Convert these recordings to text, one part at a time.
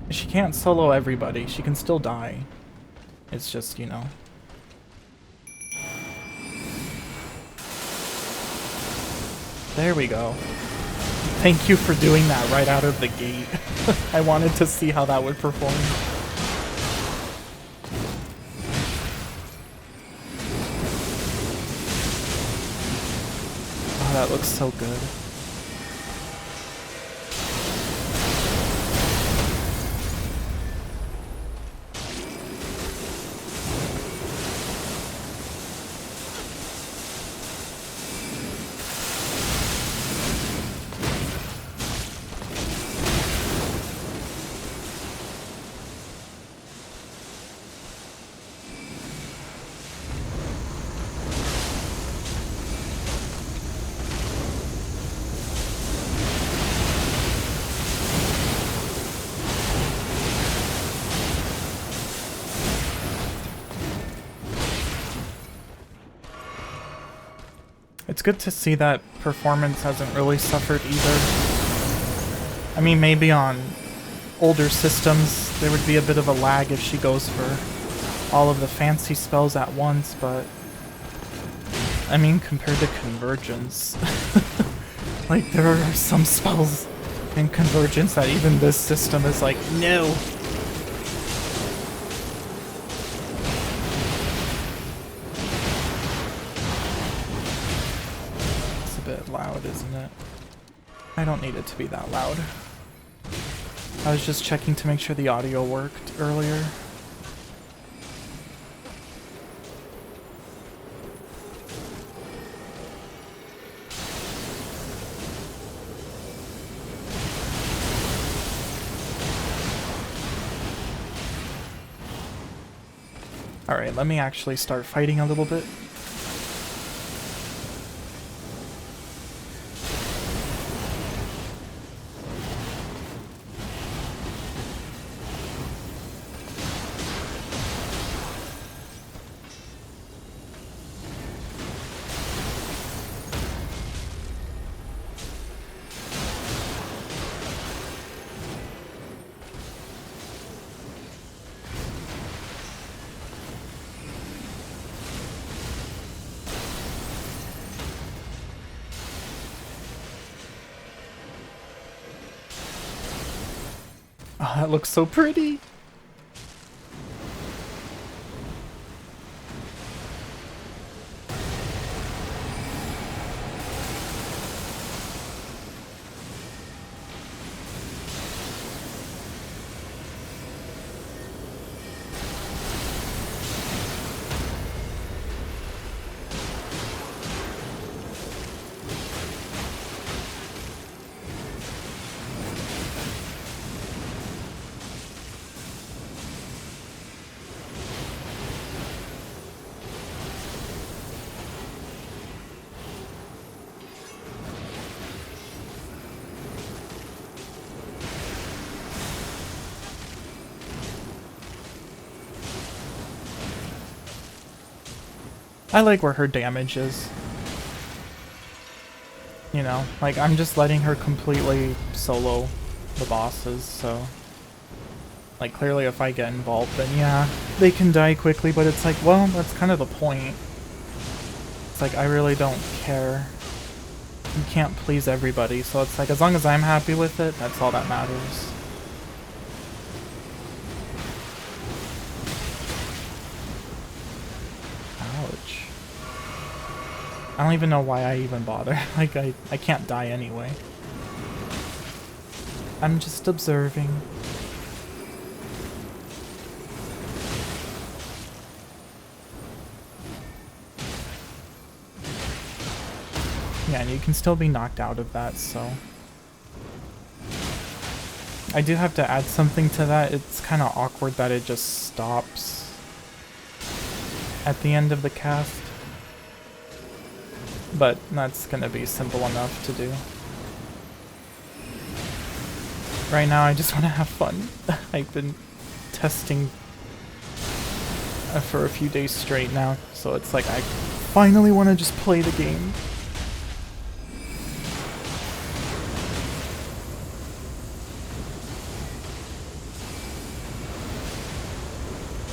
She can't solo everybody. She can still die. It's just, you know. There we go. Thank you for doing that right out of the gate. I wanted to see how that would perform. Oh, that looks so good. It's good to see that performance hasn't really suffered either. I mean, maybe on older systems there would be a bit of a lag if she goes for all of the fancy spells at once, but I mean, compared to Convergence, like there are some spells in Convergence that even this system is like, no. Loud, isn't it? I don't need it to be that loud. I was just checking to make sure the audio worked earlier. Alright, let me actually start fighting a little bit. Oh, that looks so pretty! I like where her damage is. You know, like I'm just letting her completely solo the bosses, so... Like clearly if I get involved then yeah, they can die quickly, but it's like, well, that's kind of the point. It's like, I really don't care. You can't please everybody, so it's like, as long as I'm happy with it, that's all that matters. Ouch. I don't even know why I even bother. Like, I can't die anyway. I'm just observing. Yeah, and you can still be knocked out of that, so... I do have to add something to that. It's kind of awkward that it just stops at the end of the cast. But that's gonna be simple enough to do. Right now I just want to have fun. I've been testing for a few days straight now, so it's like I finally want to just play the game.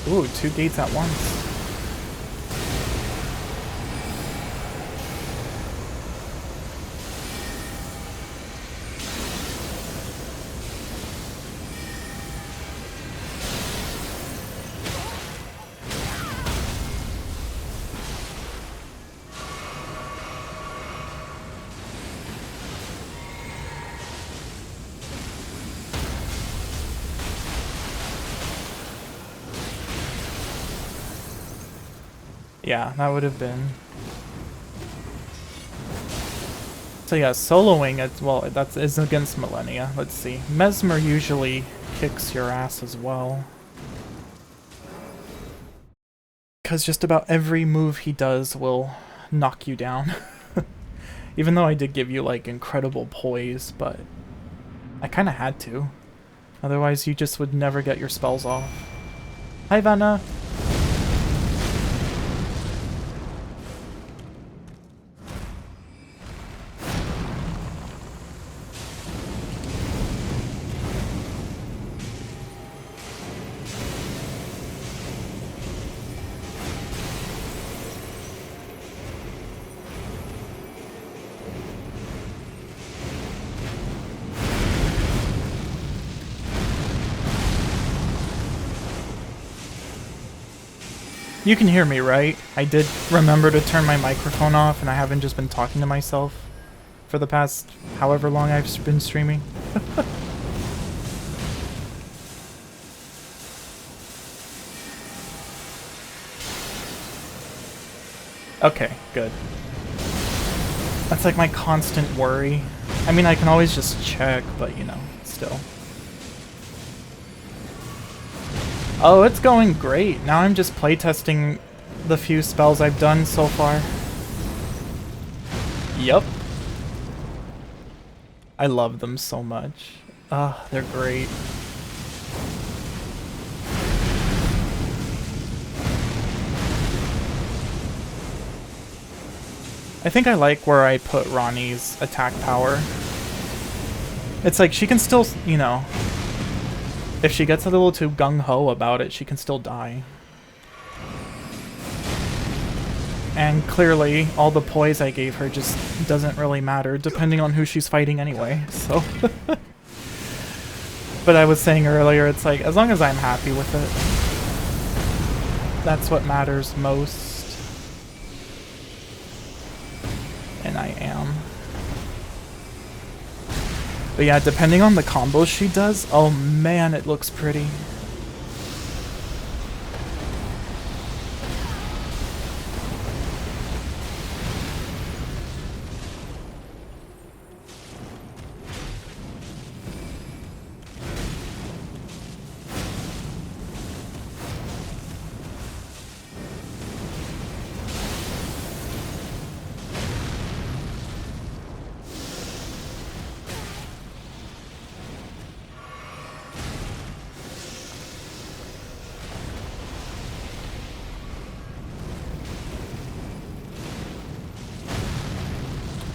Ooh, 2 gates at once. Yeah, that would have been. So yeah, soloing, well, that is against Millennia. Let's see. Mesmer usually kicks your ass as well. Because just about every move he does will knock you down. Even though I did give you, like, incredible poise, but I kind of had to. Otherwise, you just would never get your spells off. Hi, Vanna! You can hear me, right? I did remember to turn my microphone off, and I haven't just been talking to myself for the past however long I've been streaming. Okay, good. That's like my constant worry. I mean, I can always just check, but you know, still. Oh, it's going great. Now I'm just playtesting the few spells I've done so far. Yup. I love them so much. They're great. I think I like where I put Ronnie's attack power. It's like she can still, you know, if she gets a little too gung-ho about it, she can still die. And clearly, all the poise I gave her just doesn't really matter, depending on who she's fighting anyway, so... But I was saying earlier, it's like, as long as I'm happy with it, that's what matters most. And I am. But yeah, depending on the combos she does, oh man, it looks pretty.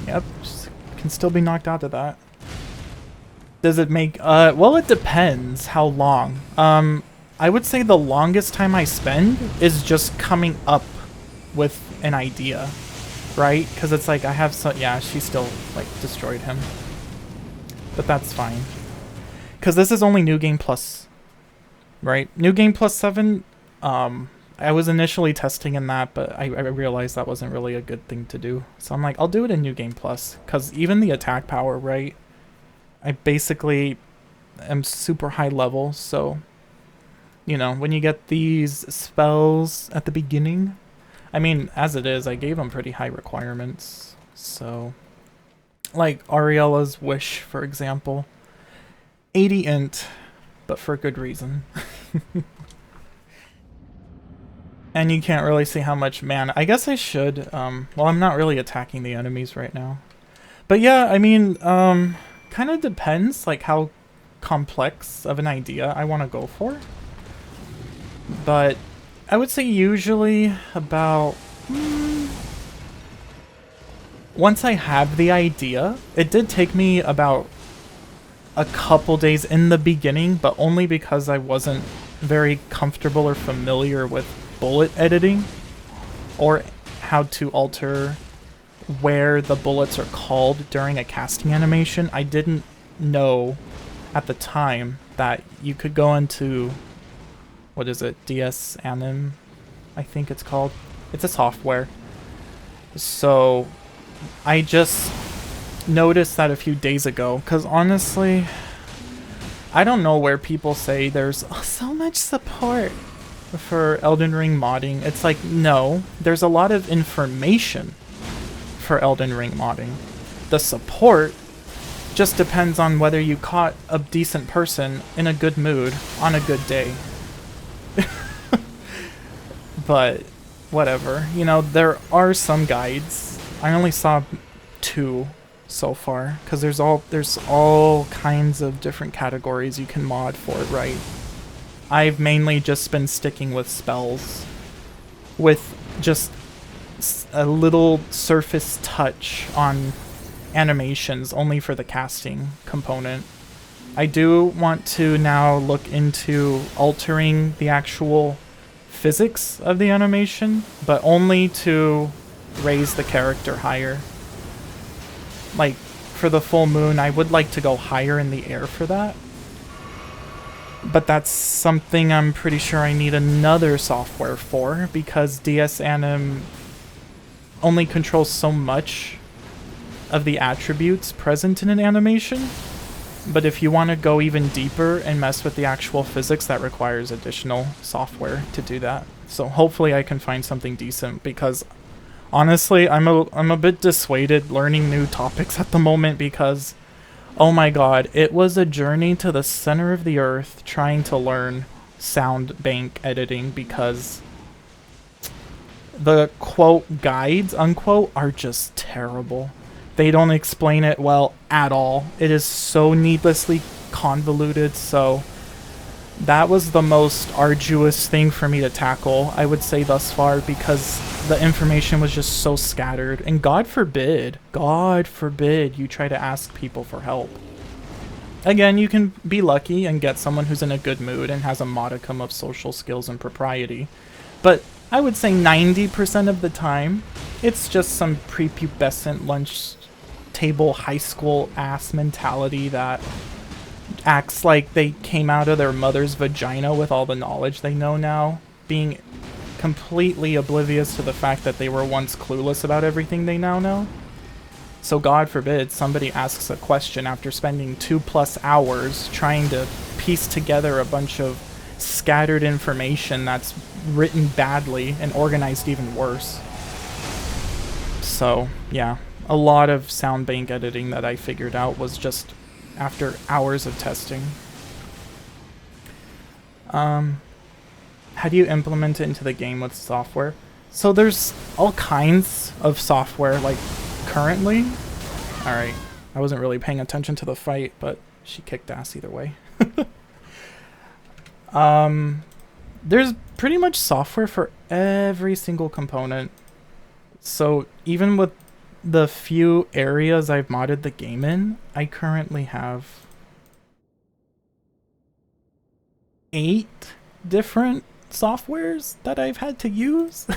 Yep, can still be knocked out of that. Does it make, well, it depends how long. I would say the longest time I spend is just coming up with an idea, right? Because it's like, I have some, yeah, she still, like, destroyed him. But that's fine. Because this is only New Game Plus, right? New Game Plus 7, I was initially testing in that, but I realized that wasn't really a good thing to do. So I'm like, I'll do it in New Game Plus, because even the attack power, right? I basically am super high level, so, you know, when you get these spells at the beginning, I mean, as it is, I gave them pretty high requirements, so, like Ariella's Wish, for example, 80 int, but for good reason. And you can't really see how much mana. I guess I should. Well, I'm not really attacking the enemies right now. But yeah, I mean, kind of depends, like, how complex of an idea I want to go for. But I would say usually about... once I have the idea, it did take me about a couple days in the beginning, but only because I wasn't very comfortable or familiar with bullet editing or how to alter where the bullets are called during a casting animation. I didn't know at the time that you could go into, what is it, DS Anim, I think it's called. It's a software. So I just noticed that a few days ago, because honestly, I don't know where people say there's so much support for Elden Ring modding. It's like, no, there's a lot of information for Elden Ring modding. The support just depends on whether you caught a decent person in a good mood on a good day. But whatever, you know, there are some guides. I only saw 2 so far, because there's all kinds of different categories you can mod for it, right? I've mainly just been sticking with spells with just a little surface touch on animations only for the casting component. I do want to now look into altering the actual physics of the animation, but only to raise the character higher. Like, for the full moon, I would like to go higher in the air for that. But that's something I'm pretty sure I need another software for, because DS Anim only controls so much of the attributes present in an animation. But if you want to go even deeper and mess with the actual physics, that requires additional software to do that. So hopefully I can find something decent, because honestly, I'm a bit dissuaded learning new topics at the moment, because oh my god, it was a journey to the center of the earth trying to learn sound bank editing, because the quote guides unquote are just terrible. They don't explain it well at all. It is so needlessly convoluted, so that was the most arduous thing for me to tackle, I would say, thus far, because the information was just so scattered. And God forbid you try to ask people for help. Again, you can be lucky and get someone who's in a good mood and has a modicum of social skills and propriety. But I would say 90% of the time, it's just some prepubescent lunch table high school ass mentality that acts like they came out of their mother's vagina with all the knowledge they know now, being completely oblivious to the fact that they were once clueless about everything they now know. So God forbid somebody asks a question after spending 2+ hours trying to piece together a bunch of scattered information that's written badly and organized even worse. So yeah, a lot of sound bank editing that I figured out was just after hours of testing. How do you implement it into the game with software? So there's all kinds of software, like currently. Alright, I wasn't really paying attention to the fight, but she kicked ass either way. There's pretty much software for every single component. So even with the few areas I've modded the game in, I currently have 8 different softwares that I've had to use.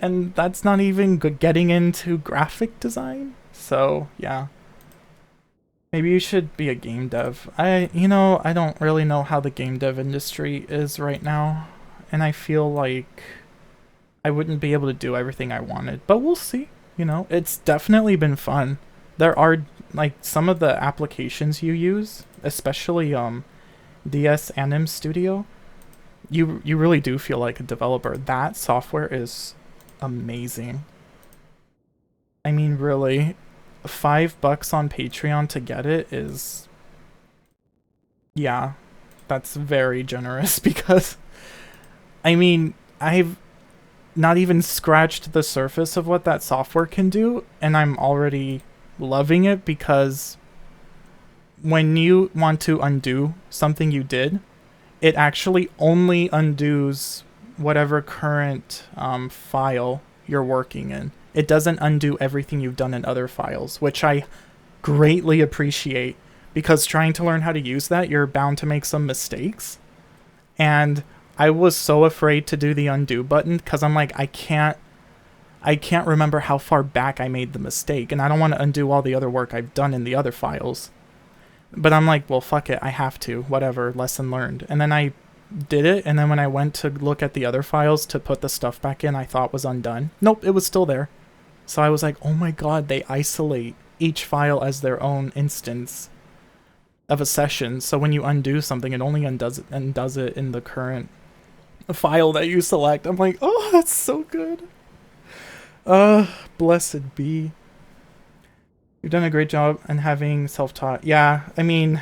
And that's not even getting into graphic design. So yeah, maybe you should be a game dev. I don't really know how the game dev industry is right now, and I feel like I wouldn't be able to do everything I wanted, but we'll see. You know, it's definitely been fun. There are, like, some of the applications you use, especially DS Anim Studio, you really do feel like a developer. That software is amazing. I mean, really, $5 on Patreon to get it is, yeah, that's very generous, because I mean, I've not even scratched the surface of what that software can do, and I'm already loving it, because when you want to undo something you did, it actually only undoes whatever current file you're working in. It doesn't undo everything you've done in other files, which I greatly appreciate, because trying to learn how to use that, you're bound to make some mistakes. And I was so afraid to do the undo button because I'm like, I can't remember how far back I made the mistake, and I don't want to undo all the other work I've done in the other files. But I'm like, well, fuck it, I have to, whatever, lesson learned. And then I did it, and then when I went to look at the other files to put the stuff back in I thought was undone, nope, it was still there. So I was like, oh my god, they isolate each file as their own instance of a session, so when you undo something, it only undoes it in the current file that you select. I'm like, oh, that's so good. Blessed be. You've done a great job in having self-taught. Yeah, I mean,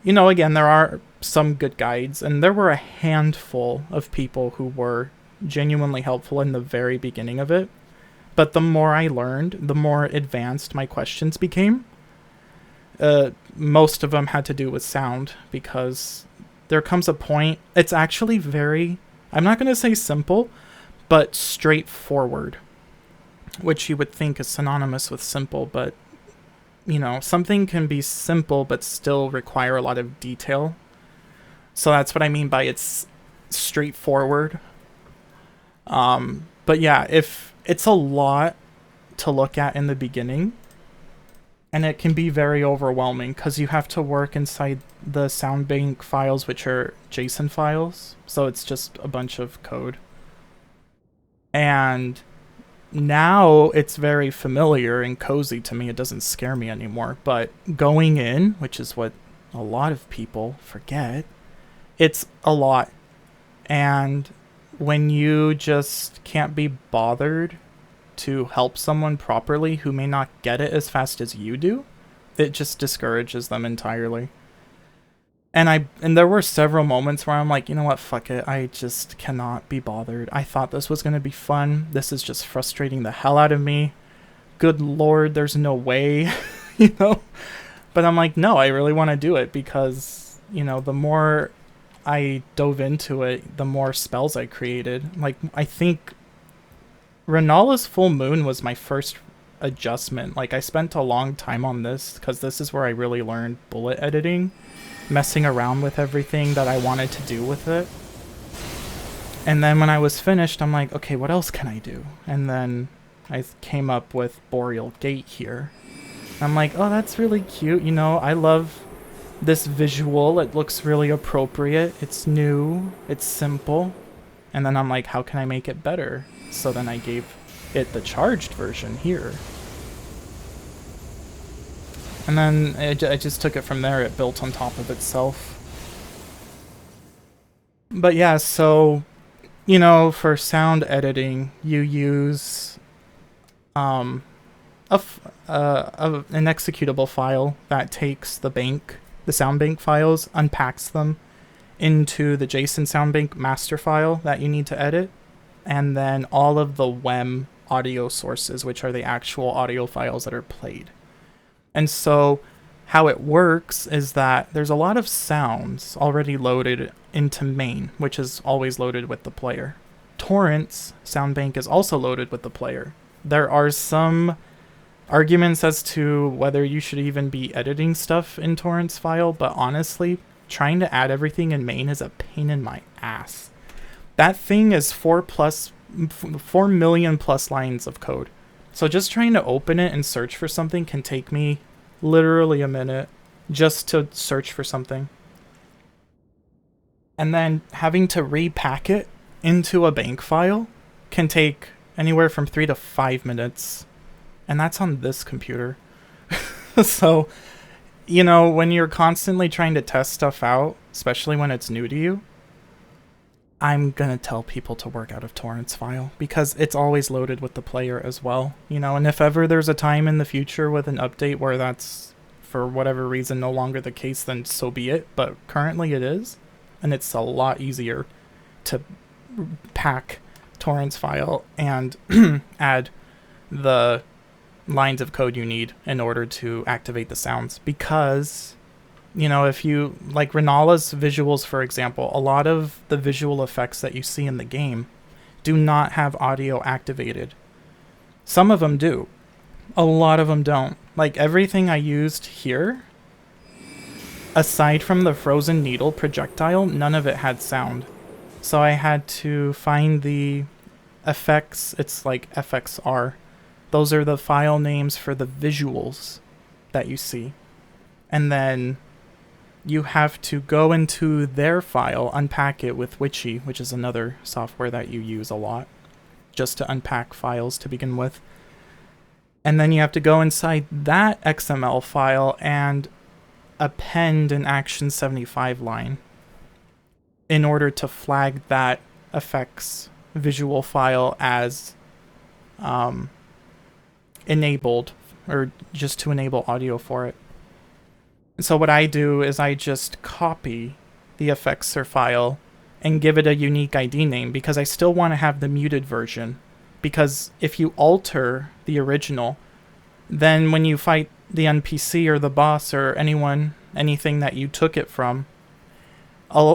you know, again, there are some good guides, and there were a handful of people who were genuinely helpful in the very beginning of it. But the more I learned, the more advanced my questions became. Most of them had to do with sound, because there comes a point, it's actually very, I'm not going to say simple, but straightforward, which you would think is synonymous with simple, but, you know, something can be simple but still require a lot of detail. So that's what I mean by it's straightforward. But yeah, if it's a lot to look at in the beginning, and it can be very overwhelming because you have to work inside the sound bank files, which are JSON files. So it's just a bunch of code. And now it's very familiar and cozy to me. It doesn't scare me anymore. But going in, which is what a lot of people forget, it's a lot. And when you just can't be bothered to help someone properly who may not get it as fast as you do, it just discourages them entirely. And there were several moments where I'm like, you know what, fuck it, I just cannot be bothered. I thought this was going to be fun. This is just frustrating the hell out of me. Good lord, there's no way, you know? But I'm like, no, I really want to do it because, you know, the more I dove into it, the more spells I created. Like, I think Renala's Full Moon was my first adjustment. Like, I spent a long time on this because this is where I really learned bullet editing, messing around with everything that I wanted to do with it. And then when I was finished, I'm like, okay, what else can I do? And then I came up with Boreal Gate here. I'm like, oh, that's really cute. You know, I love this visual. It looks really appropriate. It's new. It's simple. And then I'm like, how can I make it better? So then I gave it the charged version here. And then I just took it from there. It built on top of itself. But yeah, so, you know, for sound editing, you use an executable file that takes the sound bank files, unpacks them into the JSON sound bank master file that you need to edit, and then all of the WEM audio sources, which are the actual audio files that are played. And so how it works is that there's a lot of sounds already loaded into main, which is always loaded with the player. Torrents sound bank is also loaded with the player. There are some arguments as to whether you should even be editing stuff in torrents file, but honestly, trying to add everything in main is a pain in my ass. That thing is 4 million plus lines of code. So just trying to open it and search for something can take me literally a minute just to search for something. And then having to repack it into a bank file can take anywhere from 3 to 5 minutes. And that's on this computer. So, you know, when you're constantly trying to test stuff out, especially when it's new to you, I'm gonna tell people to work out of torrents file because it's always loaded with the player as well, you know. And if ever there's a time in the future with an update where that's for whatever reason no longer the case, then so be it. But currently it is, and it's a lot easier to pack torrents file and add the lines of code you need in order to activate the sounds. Because, you know, if you, like Renala's visuals, for example, a lot of the visual effects that you see in the game do not have audio activated. Some of them do. A lot of them don't. Like everything I used here aside from the frozen needle projectile, none of it had sound. So I had to find the effects. It's like FXR. Those are the file names for the visuals that you see. And then you have to go into their file, unpack it with Witchy, which is another software that you use a lot, just to unpack files to begin with. And then you have to go inside that XML file and append an Action 75 line in order to flag that effects visual file as enabled, or just to enable audio for it. So what I do is I just copy the effectser file and give it a unique ID name, because I still want to have the muted version. Because if you alter the original, then when you fight the NPC or the boss or anything that you took it from,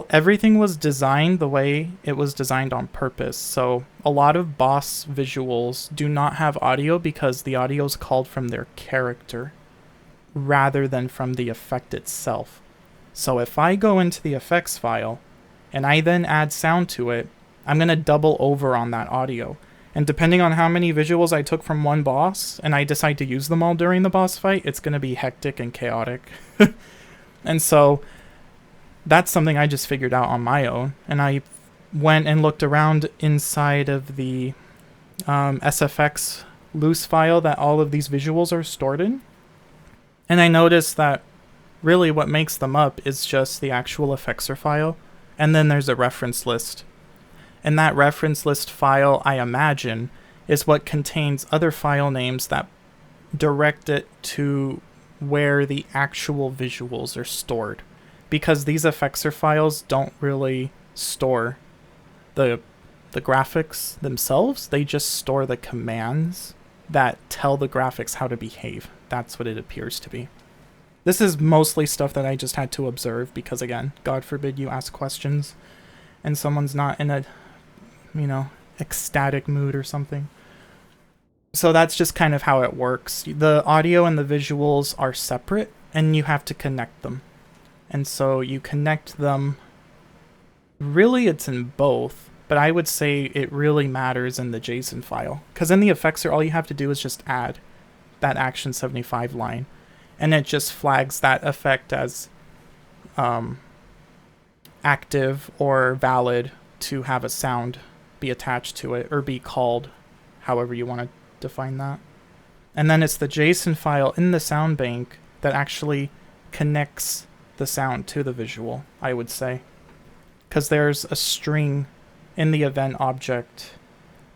everything was designed the way it was designed on purpose. So a lot of boss visuals do not have audio because the audio is called from their character rather than from the effect itself. So if I go into the effects file and I then add sound to it, I'm going to double over on that audio. And depending on how many visuals I took from one boss and I decide to use them all during the boss fight, it's going to be hectic and chaotic. And so that's something I just figured out on my own. And I went and looked around inside of the SFX loose file that all of these visuals are stored in. And I noticed that really what makes them up is just the actual effectser file. And then there's a reference list. And that reference list file, I imagine, is what contains other file names that direct it to where the actual visuals are stored. Because these effectser files don't really store the graphics themselves. They just store the commands that tell the graphics how to behave. That's what it appears to be. This is mostly stuff that I just had to observe because, again, God forbid you ask questions and someone's not in a, ecstatic mood or something. So that's just kind of how it works. The audio and the visuals are separate and you have to connect them. And so you connect them, really it's in both, but I would say it really matters in the JSON file. Because in the effectser, all you have to do is just add that Action 75 line. And it just flags that effect as active or valid to have a sound be attached to it, or be called, however you want to define that. And then it's the JSON file in the sound bank that actually connects the sound to the visual, I would say. Because there's a string in the event object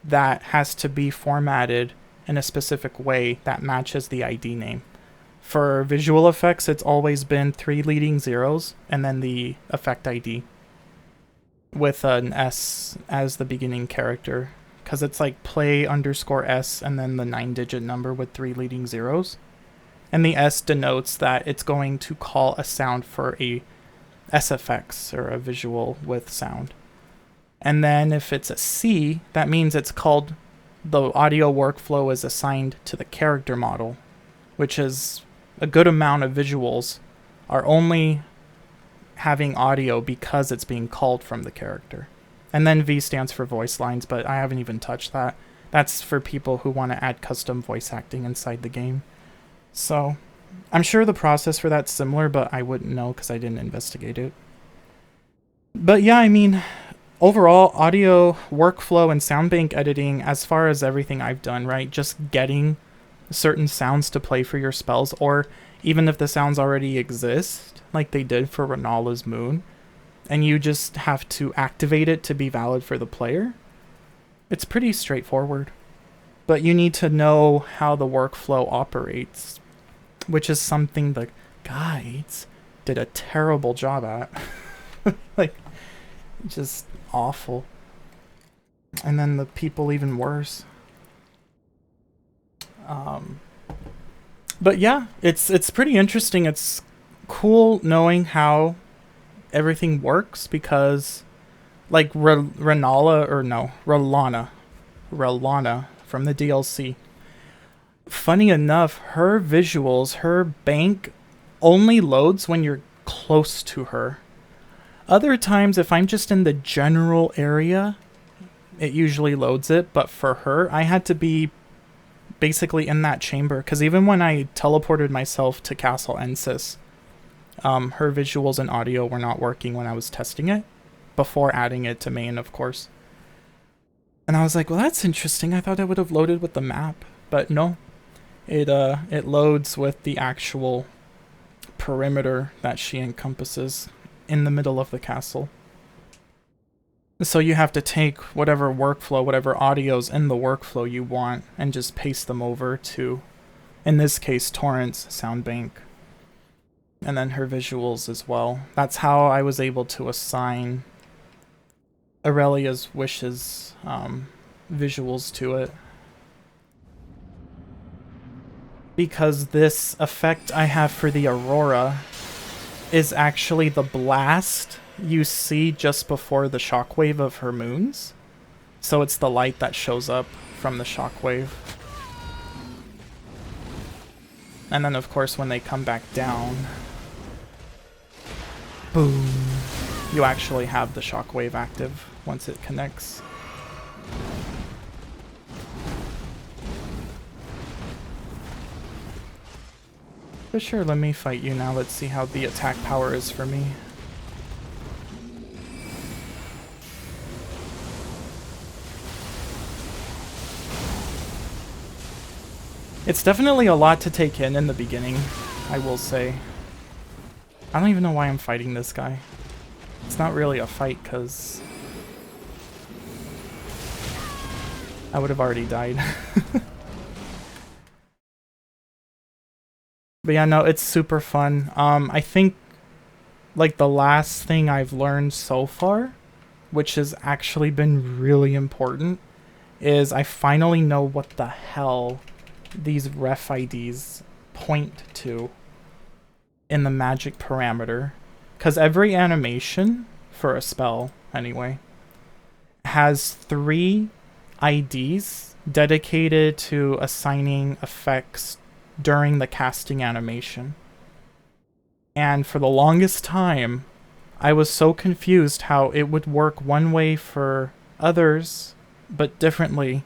that has to be formatted in a specific way that matches the ID name. For visual effects, it's always been 3 leading zeros and then the effect ID with an S as the beginning character. Because it's like play_S and then the 9-digit number with 3 leading zeros. And the S denotes that it's going to call a sound for a SFX, or a visual with sound. And then if it's a C, that means it's called, the audio workflow is assigned to the character model, which is a good amount of visuals are only having audio because it's being called from the character. And then V stands for voice lines, but I haven't even touched that. That's for people who want to add custom voice acting inside the game. So I'm sure the process for that's similar, but I wouldn't know because I didn't investigate it. But yeah, I mean, overall, audio workflow and sound bank editing, as far as everything I've done, right? Just getting certain sounds to play for your spells, or even if the sounds already exist, like they did for Renala's Moon, and you just have to activate it to be valid for the player, it's pretty straightforward. But you need to know how the workflow operates, which is something the guides did a terrible job at. Like, just awful. And then the people even worse. But yeah, it's pretty interesting. It's cool knowing how everything works, because like Rellana from the DLC, funny enough, her visuals, her bank only loads when you're close to her. Other times, if I'm just in the general area, it usually loads it, but for her, I had to be basically in that chamber, because even when I teleported myself to Castle Ensis, her visuals and audio were not working when I was testing it, before adding it to main, of course. And I was like, well, that's interesting. I thought it would have loaded with the map, but no. It loads with the actual perimeter that she encompasses in the middle of the castle. So you have to take whatever workflow, whatever audio's in the workflow you want, and just paste them over to, in this case, Torrent's sound bank. And then her visuals as well. That's how I was able to assign Aurelia's Wishes visuals to it. Because this effect I have for the Aurora is actually the blast you see just before the shockwave of her moons. So it's the light that shows up from the shockwave. And then of course when they come back down, boom, you actually have the shockwave active once it connects. But sure, let me fight you now. Let's see how the attack power is for me. It's definitely a lot to take in the beginning, I will say. I don't even know why I'm fighting this guy. It's not really a fight, because I would have already died. But yeah, no, it's super fun. I think, like, the last thing I've learned so far, which has actually been really important, is I finally know what the hell these ref IDs point to in the magic parameter. Because every animation, for a spell anyway, has 3 IDs dedicated to assigning effects during the casting animation. And for the longest time, I was so confused how it would work one way for others, but differently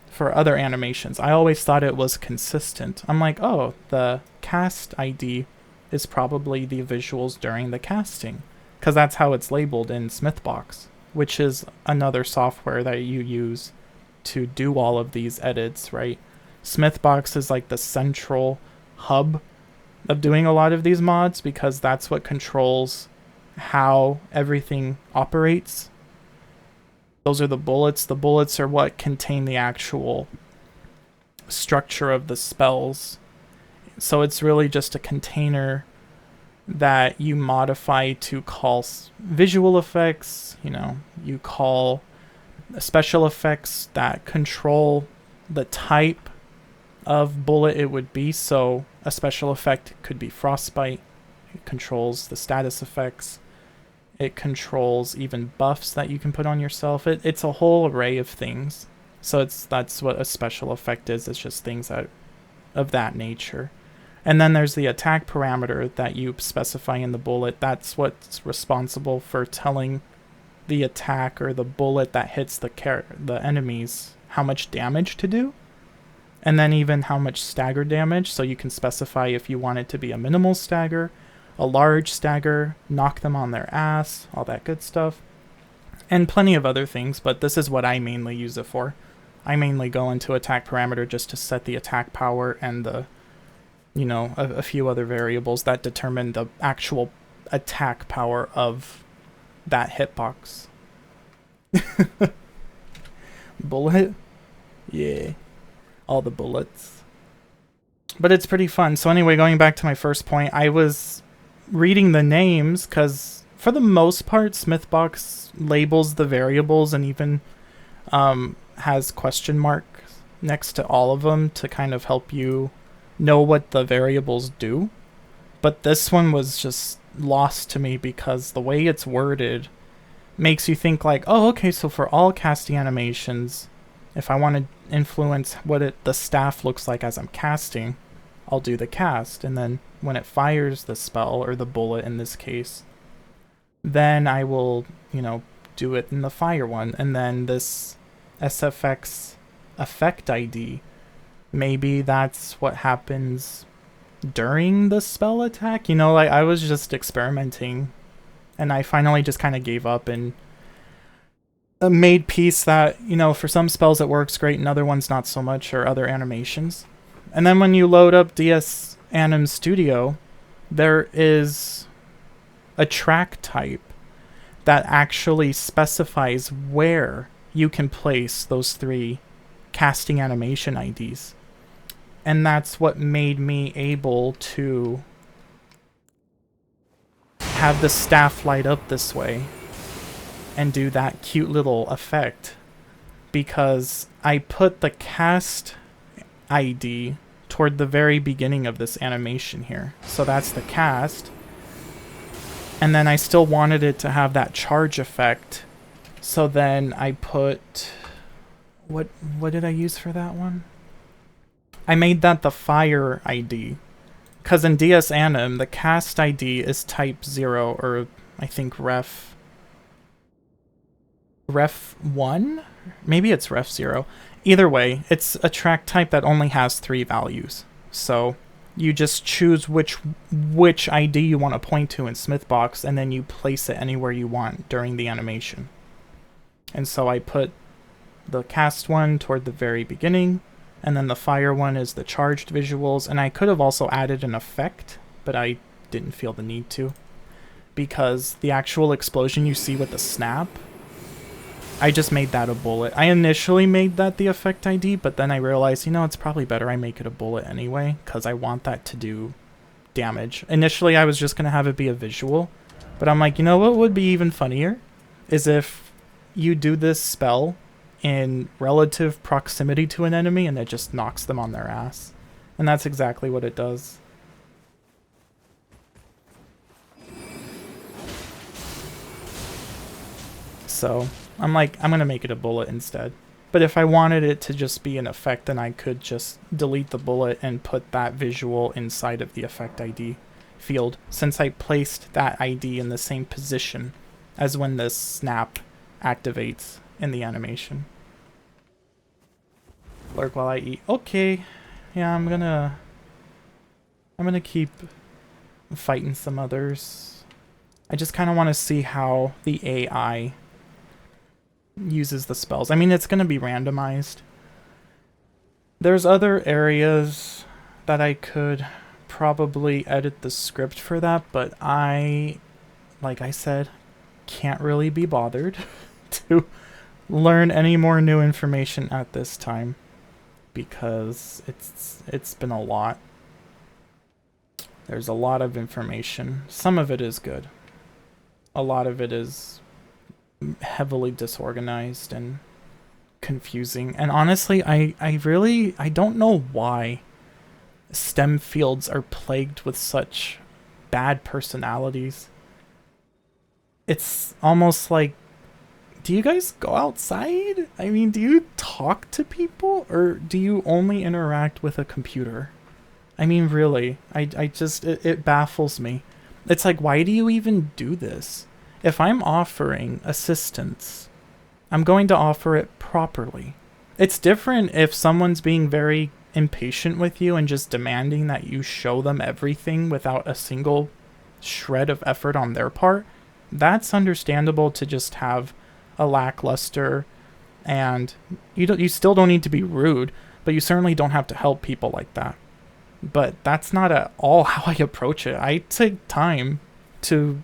for other animations. I always thought it was consistent. I'm like, oh, the cast ID is probably the visuals during the casting, because that's how it's labeled in Smithbox, which is another software that you use to do all of these edits, right? Smithbox is like the central hub of doing a lot of these mods, because that's what controls how everything operates. Those are the bullets. The bullets are what contain the actual structure of the spells. So it's really just a container that you modify to call visual effects. You know, you call special effects that control the type of bullet it would be. So a special effect could be frostbite. It controls the status effects. It controls even buffs that you can put on yourself. It's a whole array of things. So that's what a special effect is. It's just things of that nature. And then there's the attack parameter that you specify in the bullet. That's what's responsible for telling the attack or the bullet that hits the enemies how much damage to do. And then even how much stagger damage. So you can specify if you want it to be a minimal stagger, a large stagger, knock them on their ass, all that good stuff. And plenty of other things, but this is what I mainly use it for. I mainly go into attack parameter just to set the attack power and the, you know, a few other variables that determine the actual attack power of that hitbox. Bullet? Yeah. All the bullets. But it's pretty fun. So anyway, going back to my first point, I was reading the names because for the most part, Smithbox labels the variables and even has question marks next to all of them to kind of help you know what the variables do. But this one was just lost to me because the way it's worded makes you think like, oh, okay, so for all casting animations, if I want to influence what the staff looks like as I'm casting, I'll do the cast, and then when it fires the spell, or the bullet in this case, then I will, do it in the fire one. And then this SFX effect ID, maybe that's what happens during the spell attack. Like I was just experimenting, and I finally just kind of gave up and made peace that, for some spells it works great and other ones not so much, or other animations. And then when you load up DS Anim Studio, there is a track type that actually specifies where you can place those 3 casting animation IDs. And that's what made me able to have the staff light up this way and do that cute little effect, because I put the cast ID toward the very beginning of this animation here. So that's the cast. And then I still wanted it to have that charge effect. So then I put... What did I use for that one? I made that the fire ID. Because in DS Anim, the cast ID is type 0, or I think ref 1? Maybe it's ref 0. Either way, it's a track type that only has 3 values. So you just choose which ID you want to point to in Smithbox, and then you place it anywhere you want during the animation. And so I put the cast one toward the very beginning, and then the fire one is the charged visuals. And I could have also added an effect, but I didn't feel the need to, because the actual explosion you see with the snap, I just made that a bullet. I initially made that the effect ID, but then I realized, it's probably better I make it a bullet anyway, because I want that to do damage. Initially, I was just going to have it be a visual, but I'm like, what would be even funnier is if you do this spell in relative proximity to an enemy and it just knocks them on their ass. And that's exactly what it does. So I'm like, I'm going to make it a bullet instead. But if I wanted it to just be an effect, then I could just delete the bullet and put that visual inside of the effect ID field, since I placed that ID in the same position as when the snap activates in the animation. Lurk while I eat. Okay. Yeah, I'm gonna keep fighting some others. I just kind of want to see how the AI uses the spells. I mean, it's going to be randomized. There's other areas that I could probably edit the script for that, but like I said, can't really be bothered to learn any more new information at this time, because it's been a lot. There's a lot of information. Some of it is good. A lot of it is heavily disorganized and confusing. And honestly, I don't know why STEM fields are plagued with such bad personalities. It's almost like, do you guys go outside? I mean, do you talk to people, or do you only interact with a computer? I mean, really, I just, it baffles me. It's like, why do you even do this? If I'm offering assistance, I'm going to offer it properly. It's different if someone's being very impatient with you and just demanding that you show them everything without a single shred of effort on their part. That's understandable to just have a lackluster, and you still don't need to be rude, but you certainly don't have to help people like that. But that's not at all how I approach it. I take time to,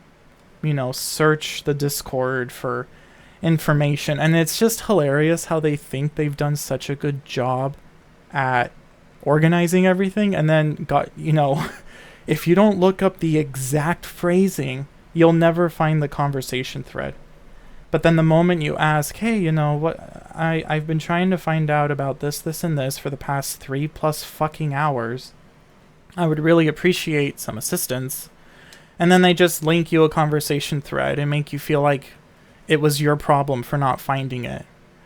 search the Discord for information, and it's just hilarious how they think they've done such a good job at organizing everything, and then if you don't look up the exact phrasing, you'll never find the conversation thread. But then the moment you ask, hey, what, I've been trying to find out about this, and this for the past 3+ fucking hours. I would really appreciate some assistance. And then they just link you a conversation thread and make you feel like it was your problem for not finding it.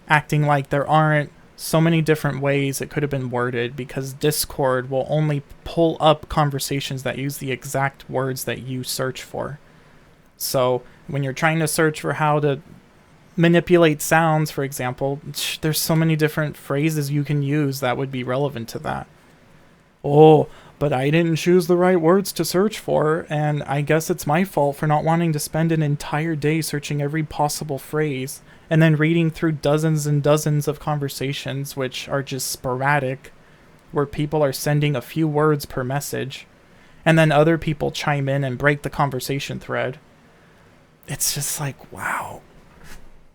Acting like there aren't so many different ways it could have been worded, because Discord will only pull up conversations that use the exact words that you search for. So when you're trying to search for how to manipulate sounds, for example, there's so many different phrases you can use that would be relevant to that. Oh, but I didn't choose the right words to search for, and I guess it's my fault for not wanting to spend an entire day searching every possible phrase, and then reading through dozens and dozens of conversations which are just sporadic, where people are sending a few words per message, and then other people chime in and break the conversation thread. It's just like, wow.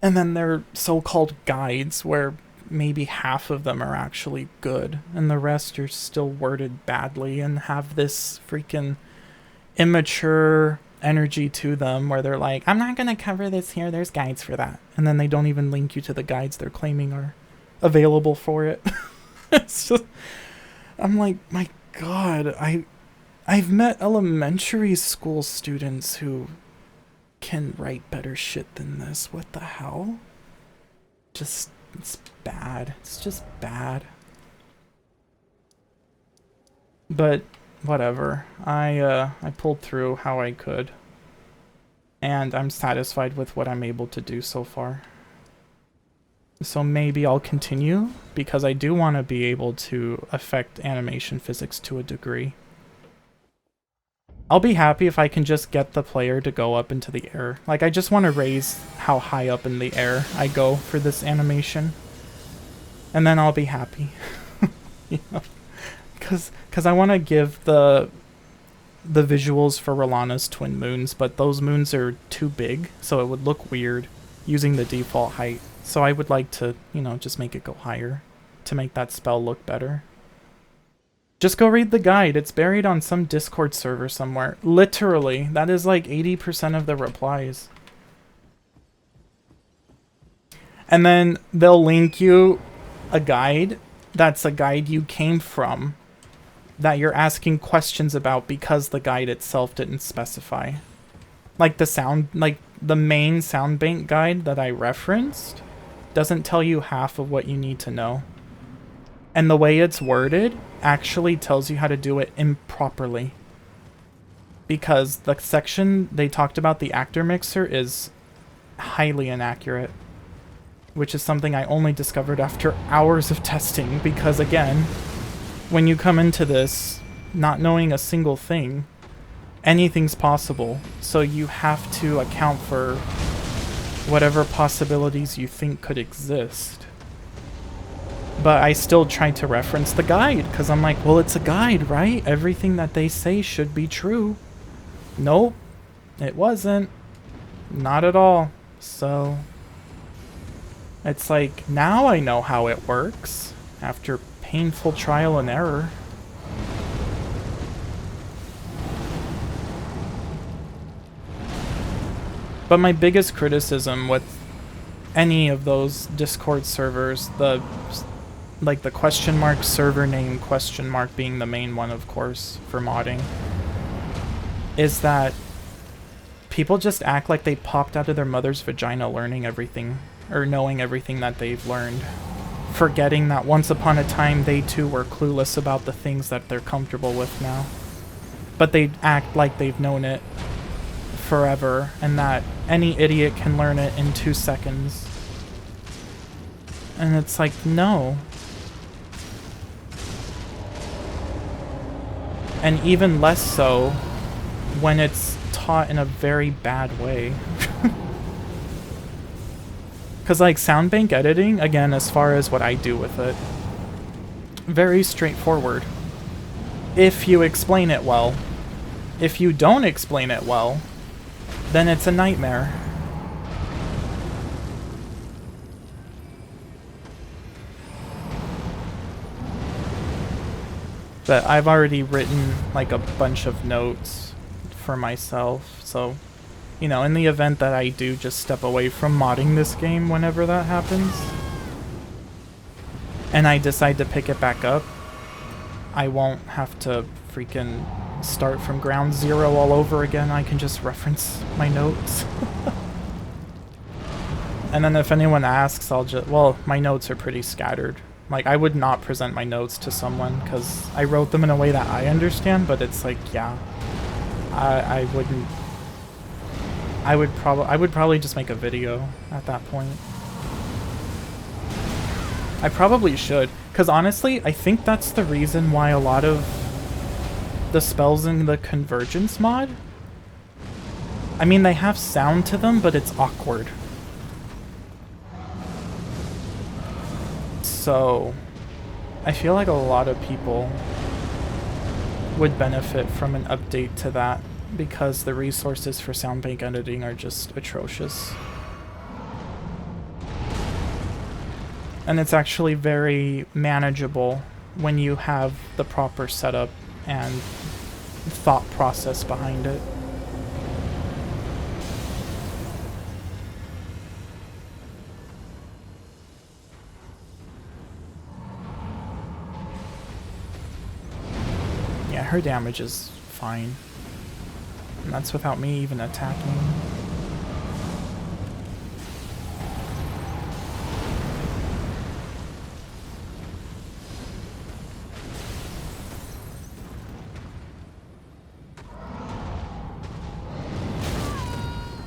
And then there are so-called guides where maybe half of them are actually good, and the rest are still worded badly and have this freaking immature energy to them where they're like, I'm not gonna cover this here, there's guides for that. And then they don't even link you to the guides they're claiming are available for it. It's just, I'm like, my God, I've met elementary school students who can write better shit than this. What the hell? Just, it's bad. It's just bad. But whatever. I pulled through how I could. And I'm satisfied with what I'm able to do so far. So maybe I'll continue, because I do want to be able to affect animation physics to a degree. I'll be happy if I can just get the player to go up into the air. Like, I just want to raise how high up in the air I go for this animation. And then I'll be happy. You know? Because I want to give the visuals for Rolana's twin moons, but those moons are too big, so it would look weird using the default height. So I would like to, you know, just make it go higher to make that spell look better. Just go read the guide. It's buried on some Discord server somewhere. Literally, that is like 80% of the replies. And then they'll link you a guide that's a guide you came from that you're asking questions about because the guide itself didn't specify. Like the main soundbank guide that I referenced doesn't tell you half of what you need to know. And the way it's worded actually tells you how to do it improperly. Because the section they talked about, the actor mixer, is highly inaccurate. Which is something I only discovered after hours of testing, because again, when you come into this not knowing a single thing, anything's possible. So you have to account for whatever possibilities you think could exist. But I still tried to reference the guide, because I'm like, well, it's a guide, right? Everything that they say should be true. Nope, it wasn't. Not at all. So it's like, now I know how it works, after painful trial and error. But my biggest criticism with any of those Discord servers, the question mark server name question mark being the main one, of course, for modding, is that people just act like they popped out of their mother's vagina learning everything, or knowing everything that they've learned, forgetting that once upon a time they too were clueless about the things that they're comfortable with now. But they act like they've known it forever, and that any idiot can learn it in 2 seconds. And it's like, no. And even less so when it's taught in a very bad way. Because like soundbank editing, again, as far as what I do with it, very straightforward. If you explain it well. If you don't explain it well, then it's a nightmare. But I've already written like a bunch of notes for myself, so, you know, in the event that I do just step away from modding this game whenever that happens, and I decide to pick it back up, I won't have to freaking start from ground zero all over again. I can just reference my notes. And then if anyone asks, I'll just, well, my notes are pretty scattered. Like, I would not present my notes to someone because I wrote them in a way that I understand, but it's like, yeah, I wouldn't. I would probably just make a video at that point. I probably should, because honestly, I think that's the reason why a lot of the spells in the Convergence mod, I mean, they have sound to them, but it's awkward. So, I feel like a lot of people would benefit from an update to that, because the resources for sound bank editing are just atrocious. And it's actually very manageable when you have the proper setup and thought process behind it. Yeah, her damage is fine. And that's without me even attacking.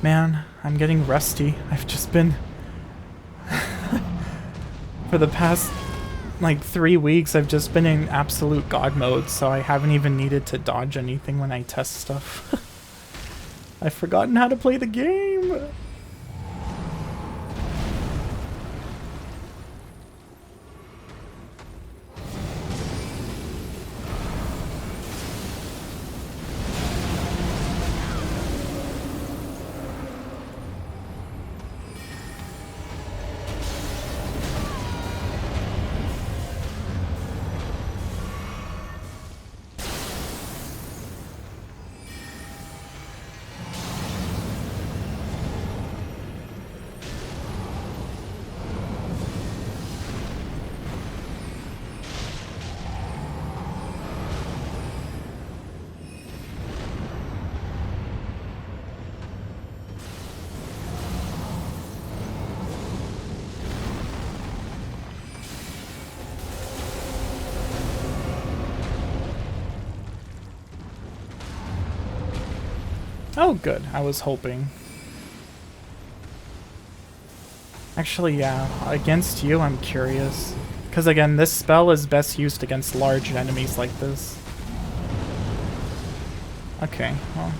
Man, I'm getting rusty. I've just been... For the past, like, 3 weeks, I've just been in absolute god mode, so I haven't even needed to dodge anything when I test stuff. I've forgotten how to play the game! Oh, good. I was hoping. Actually, yeah. Against you, I'm curious. Because again, this spell is best used against large enemies like this. Okay, well,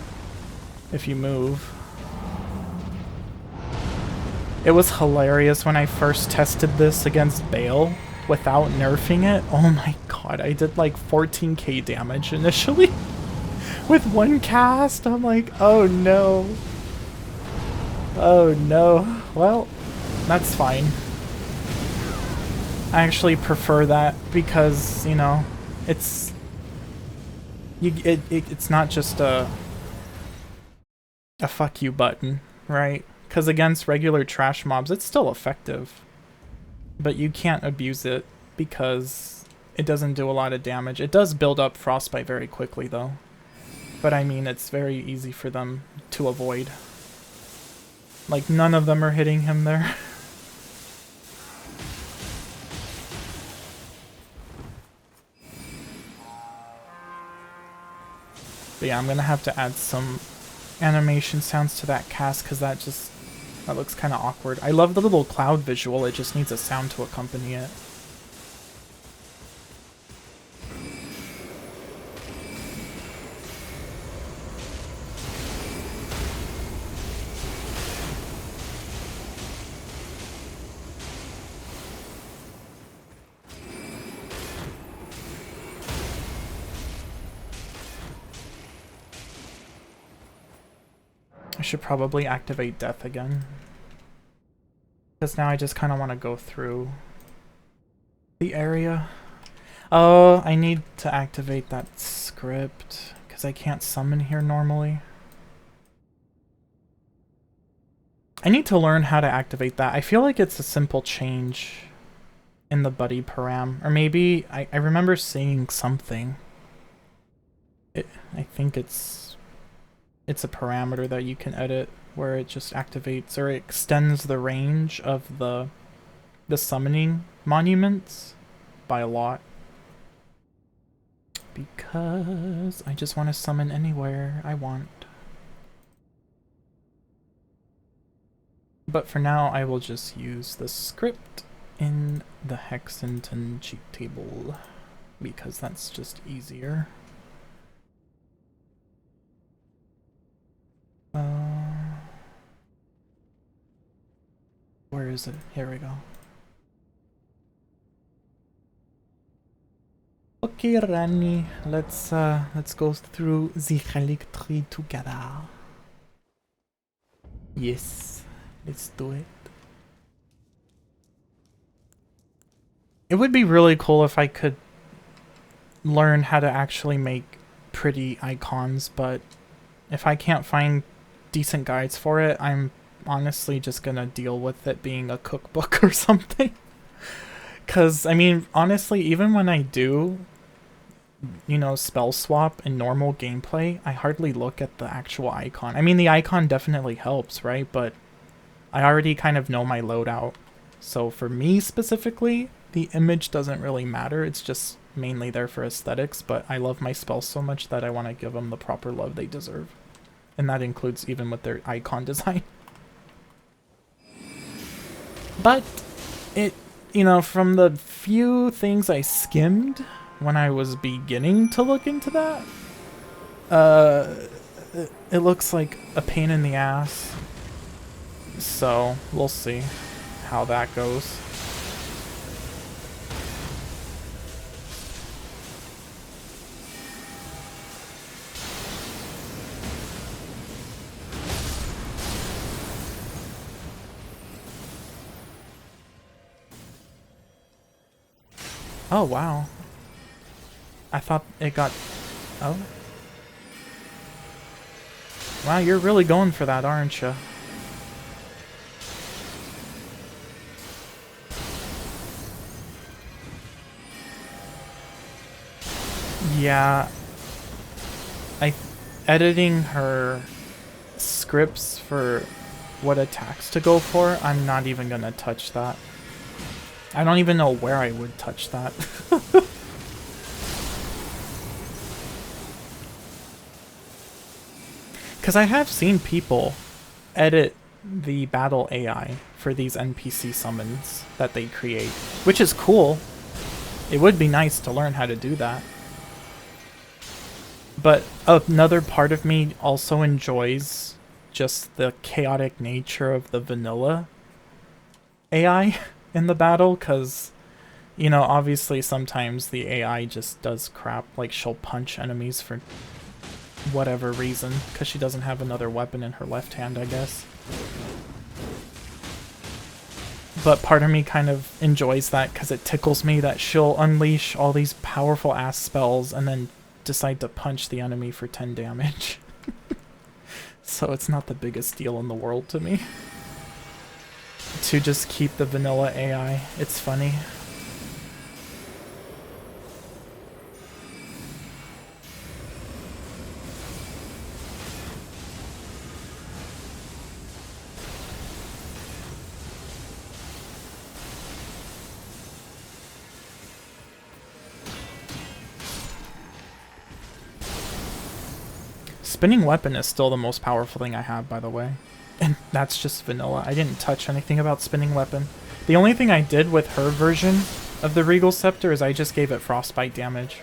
if you move. It was hilarious when I first tested this against Bale without nerfing it. Oh my god, I did like 14k damage initially. With one cast, I'm like, oh no. Oh no. Well, that's fine. I actually prefer that because, you know, it's... It's not just a fuck you button, right? Because against regular trash mobs, it's still effective. But you can't abuse it because it doesn't do a lot of damage. It does build up frostbite very quickly, though. But I mean, it's very easy for them to avoid. Like, none of them are hitting him there. But yeah, I'm gonna have to add some animation sounds to that cast because that looks kind of awkward. I love the little cloud visual, it just needs a sound to accompany it. I should probably activate death again. Because now I just kind of want to go through the area. Oh, I need to activate that script because I can't summon here normally. I need to learn how to activate that. I feel like it's a simple change in the buddy param. Or maybe I remember seeing something. I think it's a parameter that you can edit where it just activates or extends the range of the summoning monuments. by a lot. Because I just want to summon anywhere I want. But for now, I will just use the script in the Hexington cheat table, because that's just easier. Where is it? Here we go. Okay, Rani, let's go through the relic tree together. Yes, let's do it. It would be really cool if I could learn how to actually make pretty icons, but if I can't find decent guides for it, I'm honestly just gonna deal with it being a cookbook or something. Because, I mean, honestly, even when I do, you know, spell swap in normal gameplay, I hardly look at the actual icon. I mean, the icon definitely helps, right? But I already kind of know my loadout. So for me specifically, the image doesn't really matter. It's just mainly there for aesthetics, but I love my spells so much that I want to give them the proper love they deserve. And that includes even with their icon design. But it, you know, from the few things I skimmed when I was beginning to look into that, it looks like a pain in the ass. So we'll see how that goes. Oh, wow. I thought it got... Oh. Wow, you're really going for that, aren't you? Yeah. Editing her scripts for what attacks to go for, I'm not even gonna touch that. I don't even know where I would touch that. Because I have seen people edit the battle AI for these NPC summons that they create, which is cool. It would be nice to learn how to do that. But another part of me also enjoys just the chaotic nature of the vanilla AI in the battle, because, you know, obviously sometimes the AI just does crap, like she'll punch enemies for whatever reason, because she doesn't have another weapon in her left hand, I guess. But part of me kind of enjoys that, because it tickles me that she'll unleash all these powerful ass spells and then decide to punch the enemy for 10 damage. So it's not the biggest deal in the world to me to just keep the vanilla AI. It's funny. Spinning weapon is still the most powerful thing I have, by the way. And that's just vanilla. I didn't touch anything about spinning weapon. The only thing I did with her version of the Regal Scepter is I just gave it frostbite damage.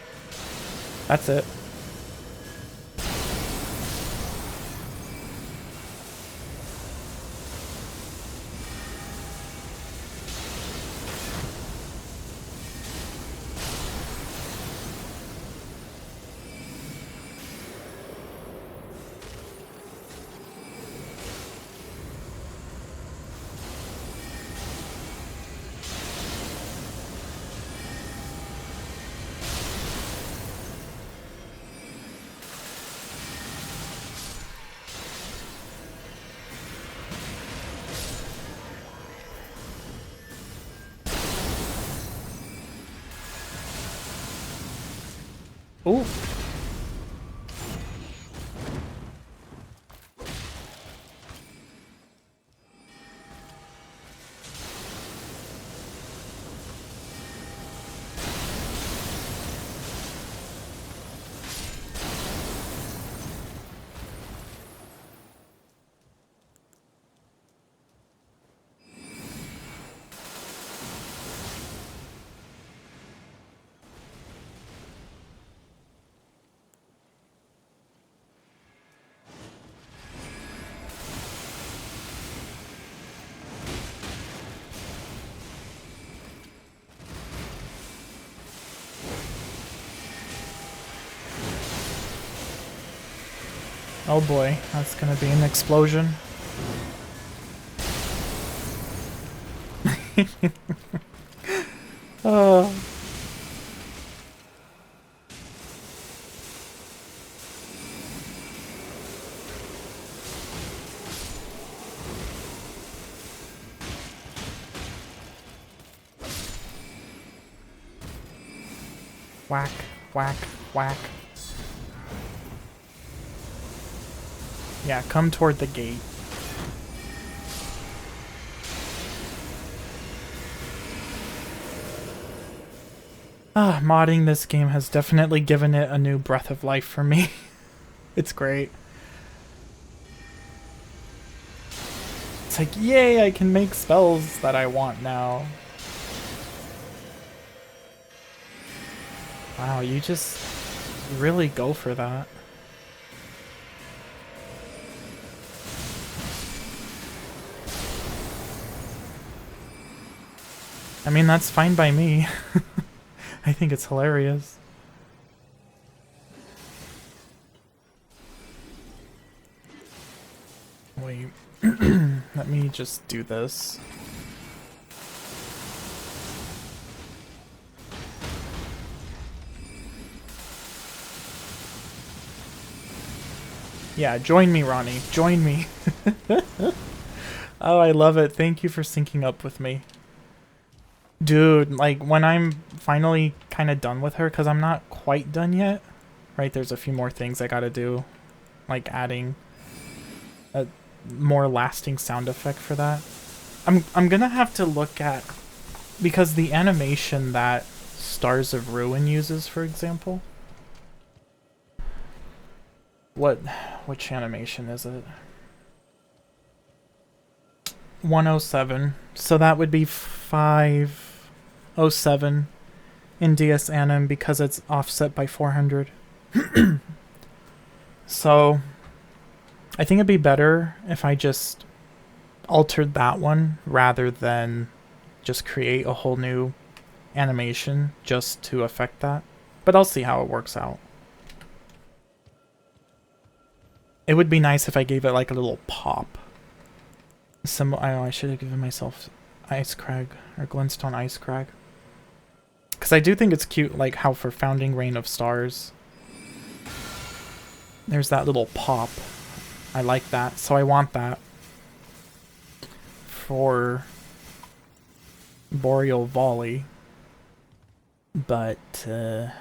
That's it. Ooh. Oh boy, that's gonna be an explosion. Oh. Whack, whack, whack. Yeah, come toward the gate. Modding this game has definitely given it a new breath of life for me. It's great. It's like, yay, I can make spells that I want now. Wow, you just really go for that. I mean, that's fine by me. I think it's hilarious. Wait, let me just do this. Yeah, join me, Ronnie. Join me. Oh, I love it. Thank you for syncing up with me. Dude, like, when I'm finally kind of done with her, because I'm not quite done yet, right? There's a few more things I gotta do, like adding a more lasting sound effect for that. I'm gonna have to look at, because the animation that Stars of Ruin uses, for example. Which animation is it? 107. So that would be 507 in DS Anim because it's offset by 400. So I think it'd be better if I just altered that one rather than just create a whole new animation just to affect that. But I'll see how it works out. It would be nice if I gave it like a little pop. I should have given myself Ice Crag or Glintstone Ice Crag. Because I do think it's cute, like how for Founding Reign of Stars, there's that little pop. I like that, so I want that for Boreal Volley. But I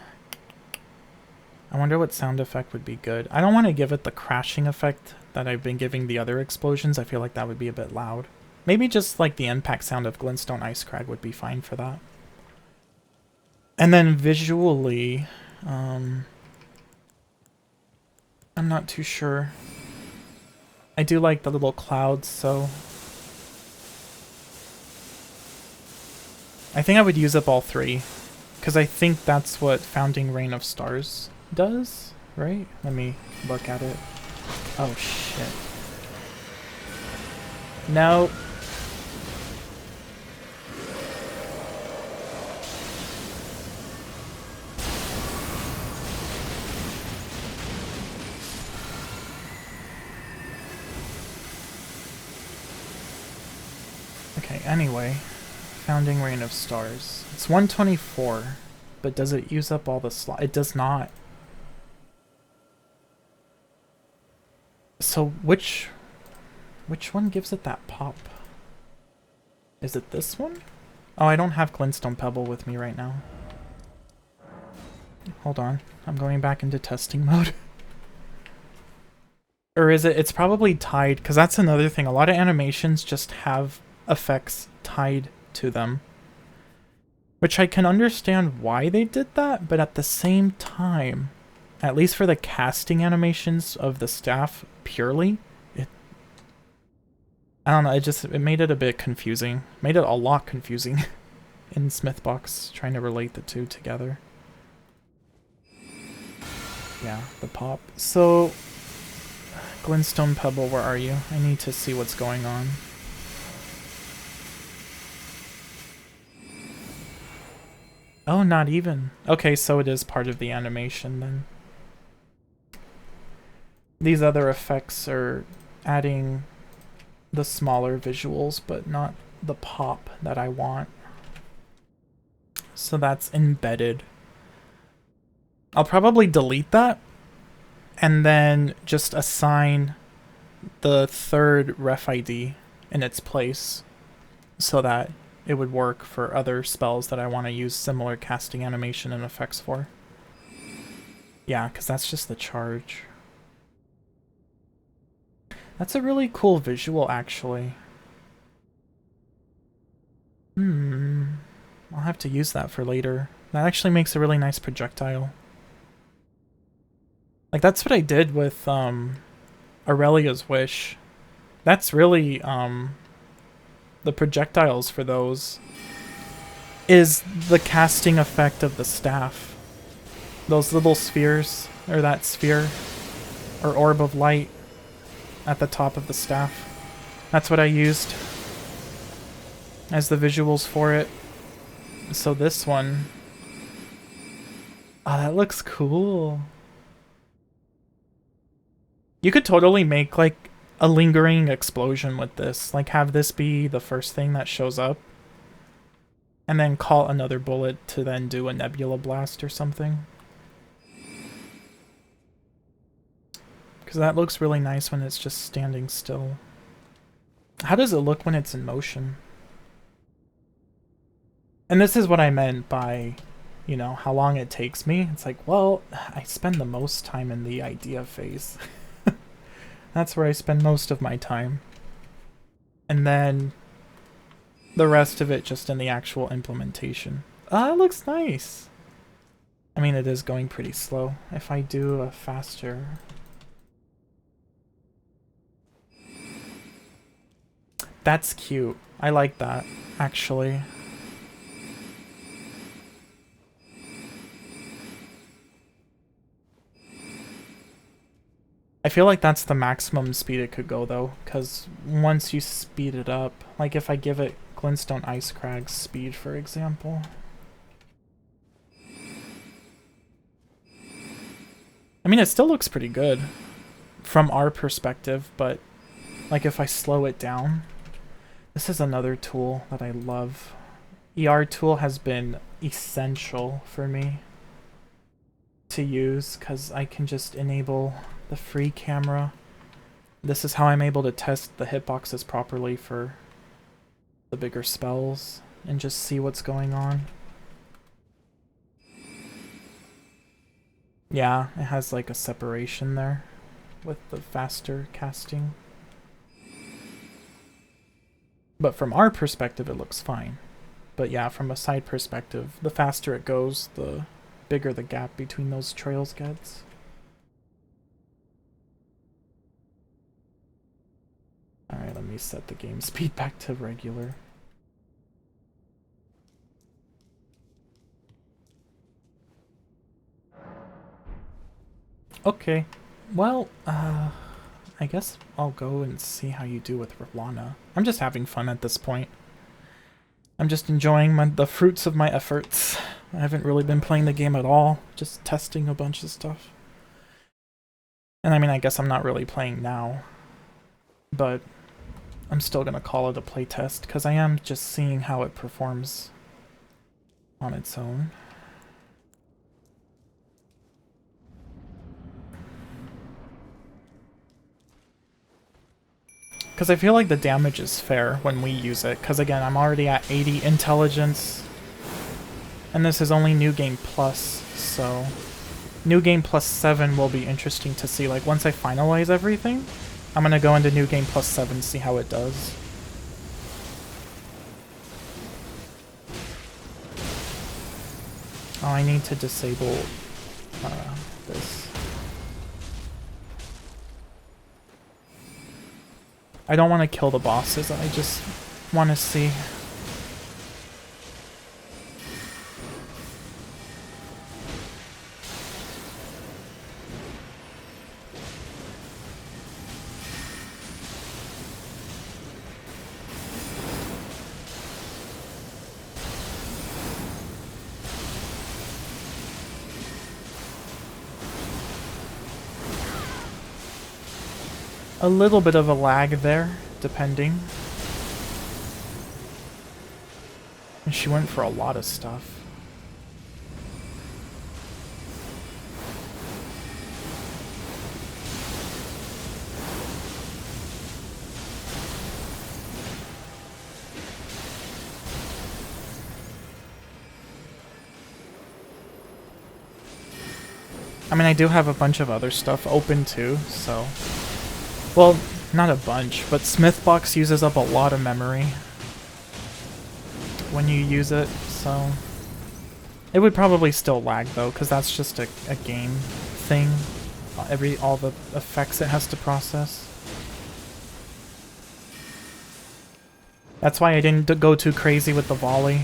wonder what sound effect would be good. I don't want to give it the crashing effect that I've been giving the other explosions. I feel like that would be a bit loud. Maybe just like the impact sound of Glintstone Ice Crag would be fine for that. And then visually, I'm not too sure. I do like the little clouds, so I think I would use up all three, because I think that's what Founding Reign of Stars does, right? Let me look at it. Oh shit. No. Okay, anyway. Founding Reign of Stars. It's 124, but does it use up all the slots? It does not. So which one gives it that pop? Is it this one? Oh, I don't have Glintstone Pebble with me right now. Hold on. I'm going back into testing mode. Or is it? It's probably tied, because that's another thing. A lot of animations just have effects tied to them. Which I can understand why they did that, but at the same time, at least for the casting animations of the staff purely, I don't know, it made it a bit confusing. Made it a lot confusing in Smithbox, trying to relate the two together. Yeah, the pop. So, Glintstone Pebble, where are you? I need to see what's going on. Oh, not even. Okay, so it is part of the animation then. These other effects are adding the smaller visuals, but not the pop that I want. So that's embedded. I'll probably delete that and then just assign the third ref ID in its place so that it would work for other spells that I want to use similar casting animation and effects for. Yeah, because that's just the charge. That's a really cool visual, actually. I'll have to use that for later. That actually makes a really nice projectile. Like, that's what I did with Aurelia's Wish. That's really the projectiles for those is the casting effect of the staff. Those little spheres, or that sphere, or orb of light at the top of the staff. That's what I used as the visuals for it. So this one... Oh, that looks cool. You could totally make, like, a lingering explosion with this. Like, have this be the first thing that shows up. And then call another bullet to then do a nebula blast or something. Because that looks really nice when it's just standing still. How does it look when it's in motion? And this is what I meant by, you know, how long it takes me. It's like, well, I spend the most time in the idea phase. That's where I spend most of my time. And then the rest of it just in the actual implementation. Ah, it looks nice. I mean, it is going pretty slow. If I do a faster... That's cute. I like that, actually. I feel like that's the maximum speed it could go, though, because once you speed it up, like if I give it Glintstone Ice Crag's speed, for example. I mean, it still looks pretty good from our perspective, but like if I slow it down, this is another tool that I love. ER tool has been essential for me to use because I can just enable the free camera. This is how I'm able to test the hitboxes properly for the bigger spells and just see what's going on. Yeah, it has like a separation there with the faster casting. But from our perspective, it looks fine. But yeah, from a side perspective, the faster it goes, the bigger the gap between those trails gets. Alright, let me set the game speed back to regular. Okay, well, I guess I'll go and see how you do with Rwana. I'm just having fun at this point. I'm just enjoying the fruits of my efforts. I haven't really been playing the game at all, just testing a bunch of stuff. And I mean, I guess I'm not really playing now, but I'm still gonna call it a playtest, because I am just seeing how it performs on its own. Because I feel like the damage is fair when we use it, because again, I'm already at 80 intelligence, and this is only New Game Plus, so New Game Plus 7 will be interesting to see. Like, once I finalize everything, I'm gonna go into New Game Plus 7, see how it does. Oh, I need to disable this. I don't want to kill the bosses, I just want to see. a little bit of a lag there, depending. And she went for a lot of stuff. I mean, I do have a bunch of other stuff open too, so... Well, not a bunch, but Smithbox uses up a lot of memory when you use it, so... It would probably still lag though, because that's just a game thing. All the effects it has to process. That's why I didn't go too crazy with the volley.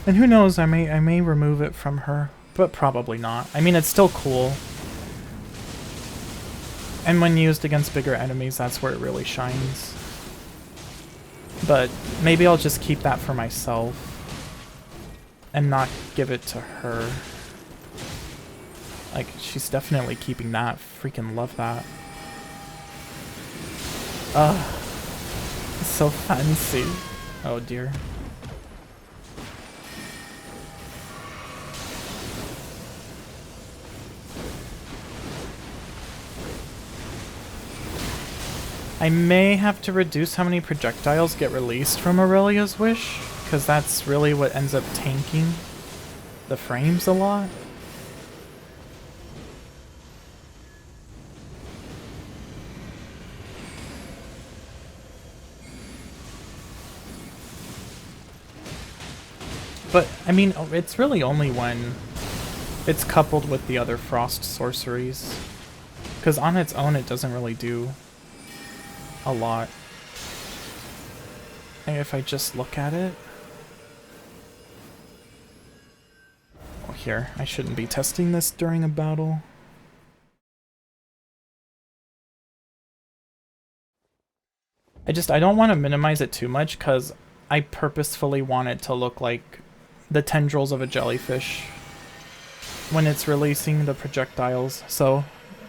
And who knows, I may remove it from her. But probably not. I mean, it's still cool. And when used against bigger enemies, that's where it really shines. But maybe I'll just keep that for myself. And not give it to her. Like, she's definitely keeping that. Freaking love that. Ugh. It's so fancy. Oh dear. I may have to reduce how many projectiles get released from Aurelia's Wish, because that's really what ends up tanking the frames a lot. But, I mean, it's really only when it's coupled with the other Frost sorceries, because on its own it doesn't really do a lot. And if I just look at it... Oh, here. I shouldn't be testing this during a battle. I don't want to minimize it too much, because I purposefully want it to look like the tendrils of a jellyfish when it's releasing the projectiles, so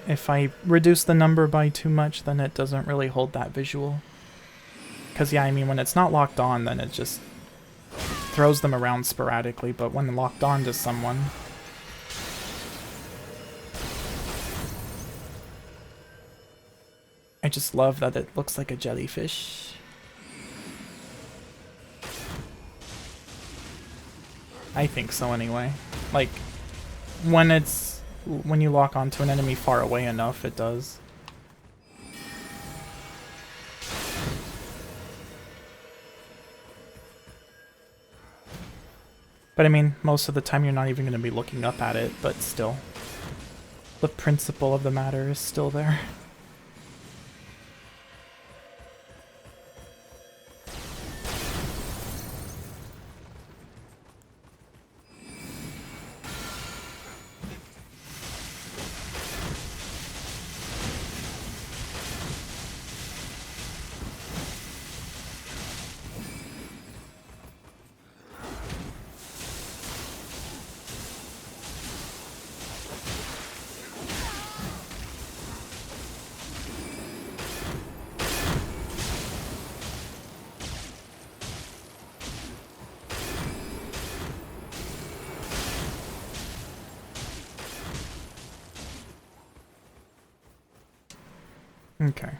if I reduce the number by too much, then it doesn't really hold that visual. Because, yeah, I mean, when it's not locked on, then it just throws them around sporadically, but when locked on to someone... I just love that it looks like a jellyfish. I think so, anyway. Like, when you lock onto an enemy far away enough, it does. But I mean, most of the time you're not even going to be looking up at it, but still. The principle of the matter is still there. Okay.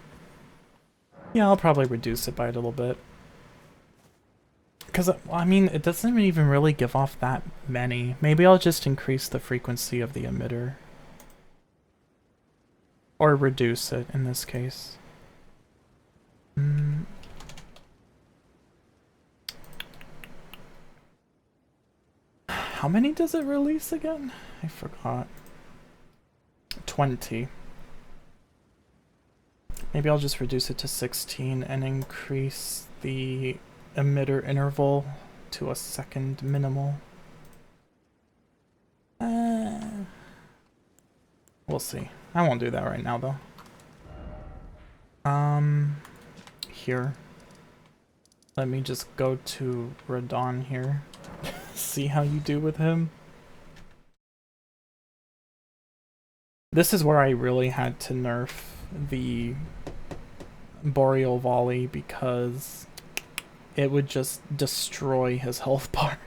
Yeah, I'll probably reduce it by a little bit. Because, I mean, it doesn't even really give off that many. Maybe I'll just increase the frequency of the emitter. Or reduce it, in this case. How many does it release again? I forgot. 20. Maybe I'll just reduce it to 16 and increase the emitter interval to a second minimal. We'll see. I won't do that right now though. Here. Let me just go to Radon here. See how you do with him. This is where I really had to nerf the Boreal Volley because it would just destroy his health bar,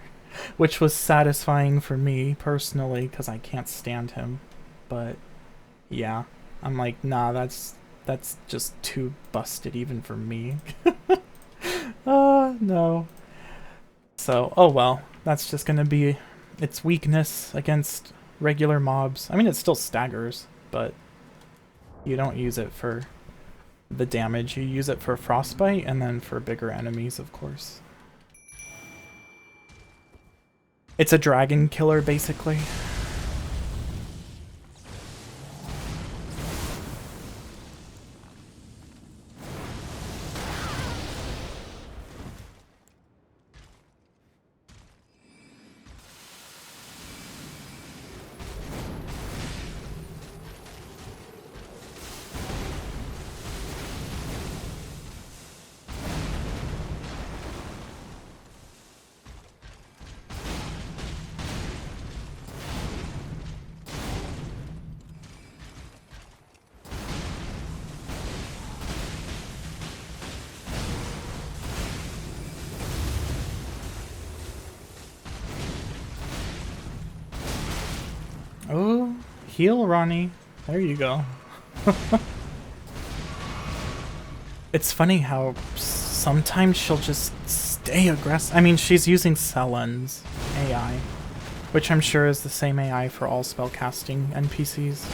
which was satisfying for me personally because I can't stand him. But yeah, I'm like, nah, that's just too busted even for me. No. So, oh well, that's just gonna be its weakness against regular mobs. I mean, it still staggers, but you don't use it for the damage. You use it for frostbite and then for bigger enemies, of course. It's a dragon killer, basically. Oh, heal, Ronnie. There you go. It's funny how sometimes she'll just stay aggressive. I mean, she's using Selen's AI, which I'm sure is the same AI for all spellcasting NPCs.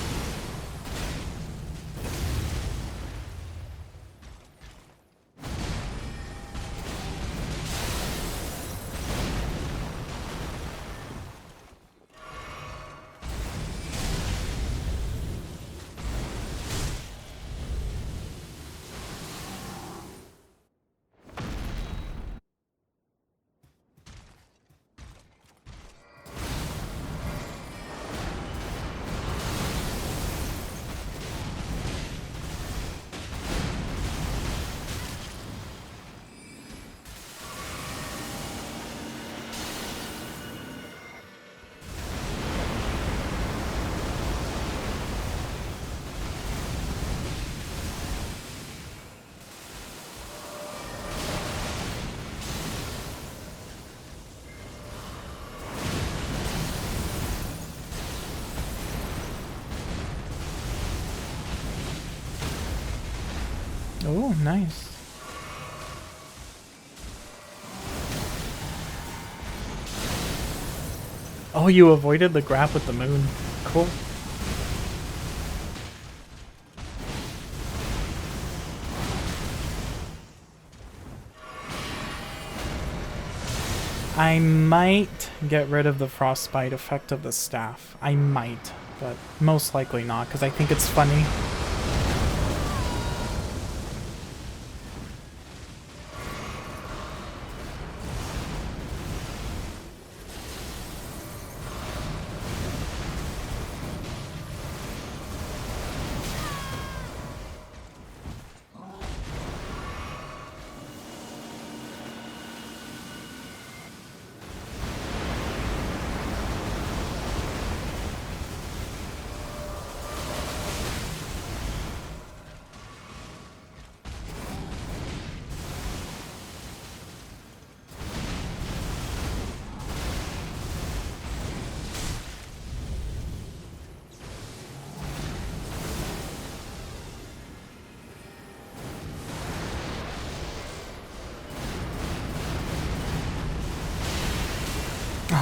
Oh, nice. Oh, you avoided the grab with the moon. Cool. I might get rid of the frostbite effect of the staff. I might, but most likely not, because I think it's funny.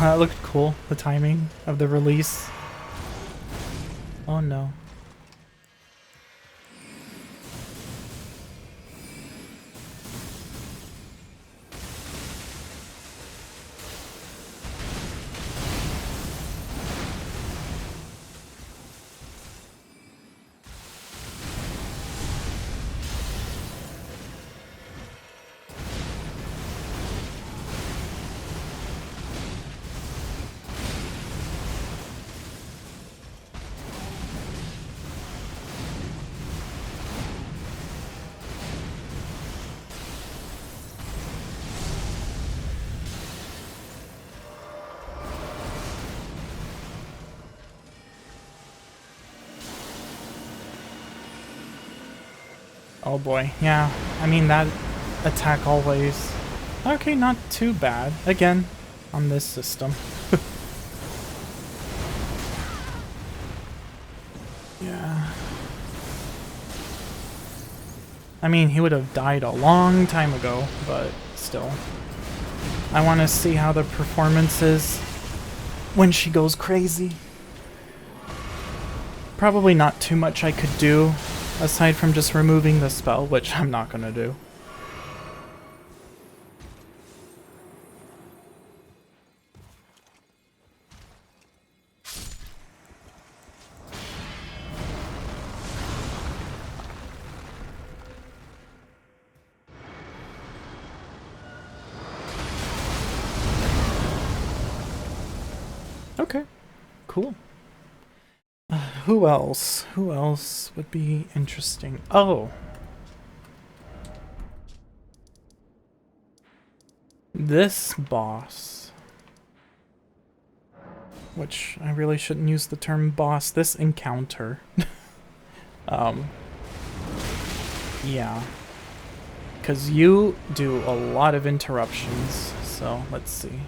That looked cool, the timing of the release. Oh no. Oh boy, yeah. I mean, that attack always... Okay, not too bad. Again, on this system. Yeah. I mean, he would have died a long time ago, but still. I want to see how the performance is when she goes crazy. Probably not too much I could do, aside from just removing the spell, which I'm not gonna do. Okay, cool. Who else? Who else would be interesting? Oh! This boss. Which, I really shouldn't use the term boss. This encounter. Yeah. Because you do a lot of interruptions, so let's see.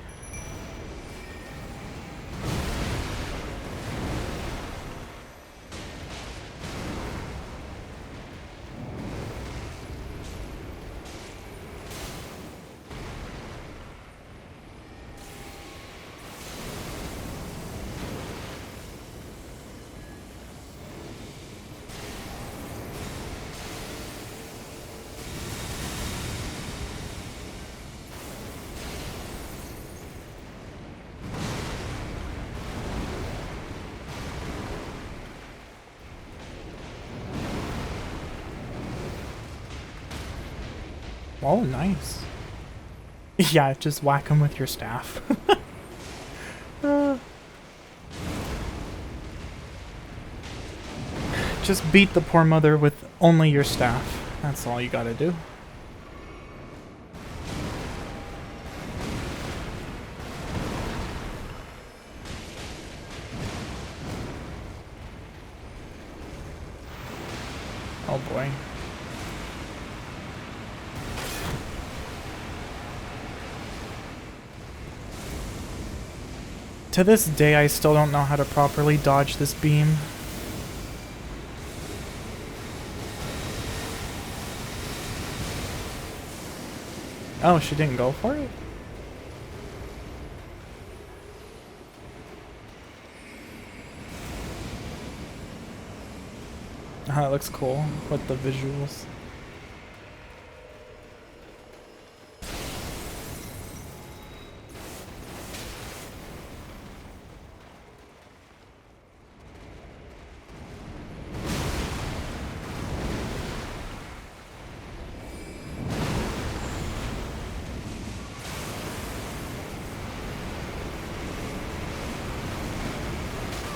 Oh, nice. Yeah, just whack him with your staff. Just beat the poor mother with only your staff. That's all you gotta do. Oh boy. To this day, I still don't know how to properly dodge this beam. Oh, she didn't go for it? Oh, that looks cool with the visuals.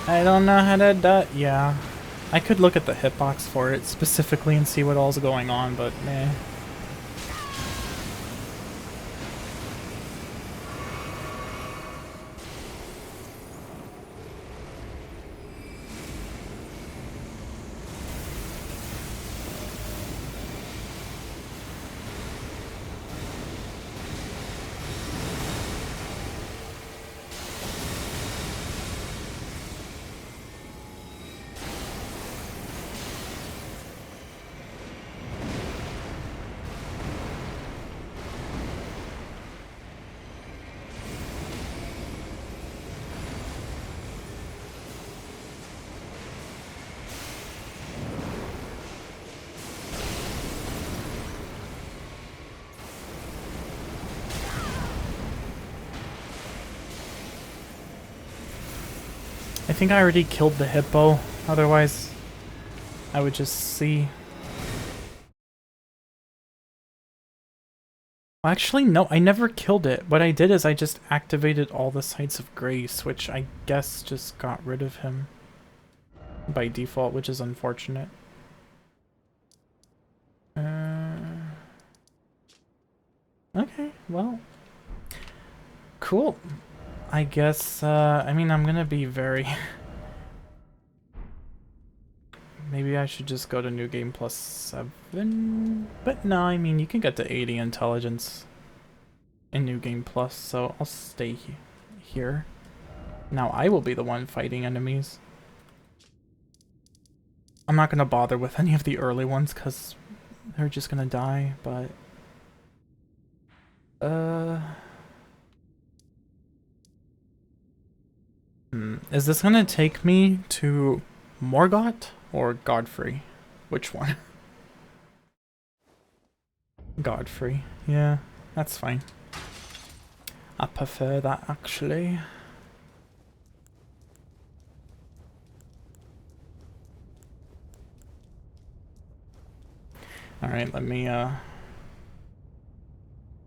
I don't know how to do. Yeah. I could look at the hitbox for it specifically and see what all's going on, but meh. I think I already killed the hippo, otherwise I would just see. Actually, no, I never killed it. What I did is I just activated all the Sites of Grace, which I guess just got rid of him by default, which is unfortunate. Okay, well, cool. I guess, I mean, I'm gonna be very... Maybe I should just go to New Game plus 7? But no, I mean, you can get to 80 intelligence in New Game Plus, so I'll stay here. Now I will be the one fighting enemies. I'm not gonna bother with any of the early ones, because they're just gonna die, but... Is this gonna take me to Morgott or Godfrey? Which one? Godfrey. Yeah, that's fine. I prefer that, actually. Alright, let me